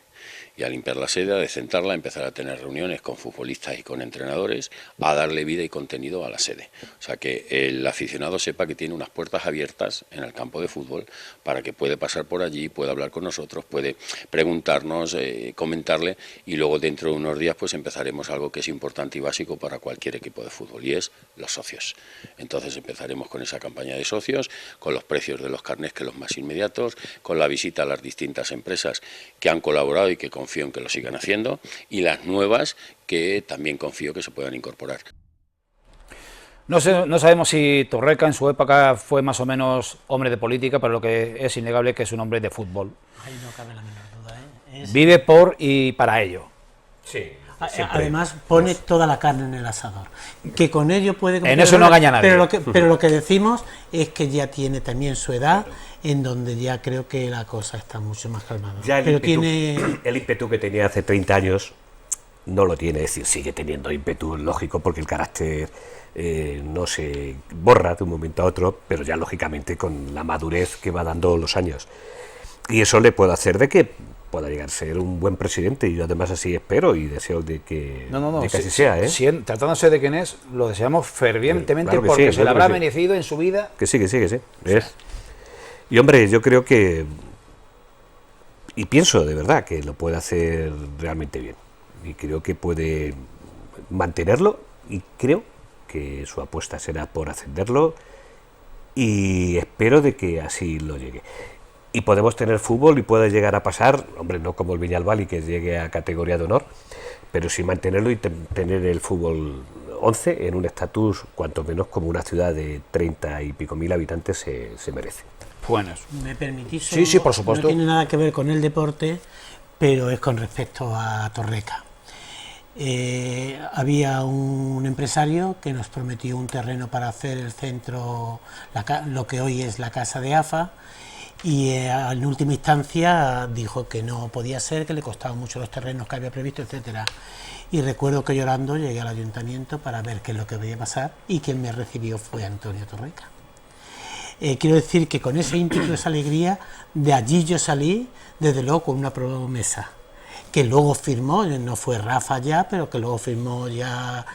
Y a limpiar la sede, a decentrarla, a empezar a tener reuniones con futbolistas y con entrenadores, a darle vida y contenido a la sede. O sea, que el aficionado sepa que tiene unas puertas abiertas en el campo de fútbol para que puede pasar por allí, puede hablar con nosotros, puede preguntarnos, comentarle, y luego dentro de unos días pues empezaremos algo que es importante y básico para cualquier equipo de fútbol, y es los socios. Entonces empezaremos con esa campaña de socios, con los precios de los carnés, que los más inmediatos, con la visita a las distintas empresas que han colaborado y que confío en que lo sigan haciendo, y las nuevas que también confío que se puedan incorporar. No sabemos si Torreca en su época fue más o menos hombre de política, pero lo que es innegable es que es un hombre de fútbol. Ahí no cabe la menor duda, ¿eh? Vive por y para ello. Sí. Además pone toda la carne en el asador, que con ello puede... En eso no engaña a nadie. Pero lo que decimos es que ya tiene también su edad, en donde ya creo que la cosa está mucho más calmada. Ya pero tiene... el ímpetu que tenía hace 30 años no lo tiene, es decir, sigue teniendo ímpetu, lógico, porque el carácter no se borra de un momento a otro, pero ya lógicamente con la madurez que va dando los años. Y eso le puede hacer de que pueda llegar a ser un buen presidente, y yo además así espero y deseo de que, de que así sea, ¿eh? Tratándose de quién es, lo deseamos fervientemente, Claro que porque sí, se le habrá claro que sí. merecido en su vida. Que sí, que sí, que sí. ¿Ves? Y hombre, yo creo que, y pienso de verdad que lo puede hacer realmente bien, y creo que puede mantenerlo, y creo que su apuesta será por ascenderlo, y espero de que así lo llegue. Y podemos tener fútbol y pueda llegar a pasar, hombre, no como el Viñalbal y que llegue a categoría de honor, pero sí mantenerlo y tener el fútbol 11 en un estatus cuanto menos como una ciudad de 30 y pico mil habitantes se merece. Bueno, ¿Me permitís? Sí, sí, por supuesto. No tiene nada que ver con el deporte, pero es con respecto a Torreca. Había un empresario que nos prometió un terreno para hacer el centro, lo que hoy es la casa de AFA, y en última instancia dijo que no podía ser, que le costaban mucho los terrenos que había previsto, etcétera. Y recuerdo que llorando llegué al ayuntamiento para ver qué es lo que podía pasar, y quien me recibió fue Antonio Torreca. Quiero decir que con ese ímpetu, esa alegría, de allí yo salí, desde luego, con una promesa, que luego firmó, no fue Rafa ya, pero que luego firmó ya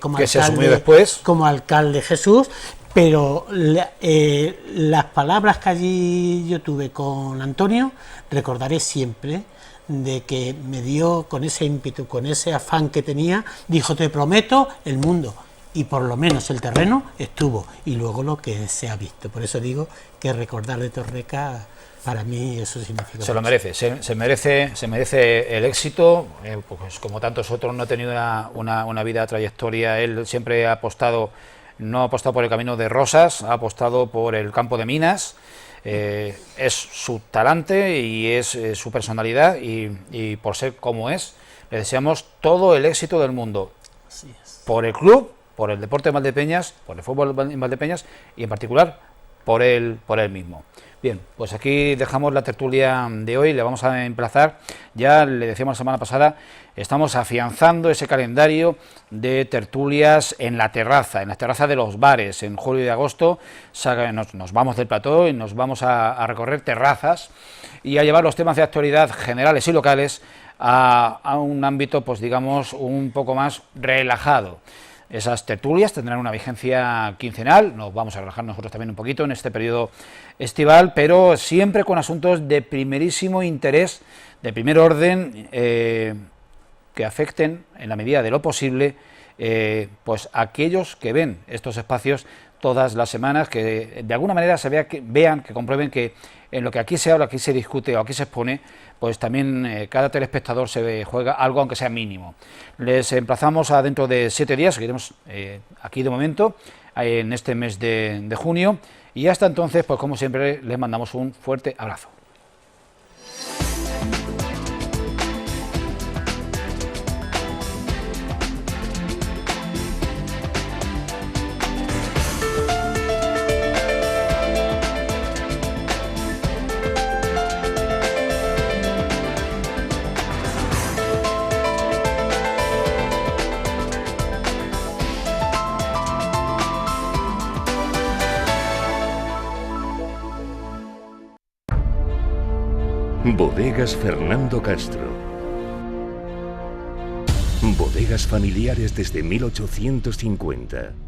como que alcalde, se asumió después, como alcalde Jesús, pero las palabras que allí yo tuve con Antonio, recordaré siempre, de que me dio con ese ímpetu, con ese afán que tenía, dijo: te prometo el mundo, y por lo menos el terreno estuvo, y luego lo que se ha visto. Por eso digo que recordar de Torreca, para mí eso significa se lo mucho. merece, se merece el éxito, pues como tantos otros. No ha tenido una vida, trayectoria. Él siempre ha apostado, no ha apostado por el camino de rosas, ha apostado por el campo de minas. Es su talante y es su personalidad, y por ser como es, le deseamos todo el éxito del mundo. Así es. Por el club, por el deporte de Valdepeñas, por el fútbol en Valdepeñas, y en particular por él mismo. Bien, pues aquí dejamos la tertulia de hoy. Le vamos a emplazar, ya le decíamos la semana pasada, estamos afianzando ese calendario de tertulias en la terraza, de los bares. En julio y agosto nos vamos del plató y nos vamos a recorrer terrazas y a llevar los temas de actualidad generales y locales a un ámbito, pues digamos, un poco más relajado. Esas tertulias tendrán una vigencia quincenal, nos vamos a relajar nosotros también un poquito en este periodo estival, pero siempre con asuntos de primerísimo interés, de primer orden, que afecten en la medida de lo posible pues a aquellos que ven estos espacios todas las semanas, que de alguna manera vean, que comprueben que en lo que aquí se habla, aquí se discute o aquí se expone, pues también cada telespectador se juega algo, aunque sea mínimo. Les emplazamos a dentro de 7 días, seguiremos aquí de momento, en este mes de junio, y hasta entonces, pues como siempre, les mandamos un fuerte abrazo. Bodegas Fernando Castro. Bodegas familiares desde 1850.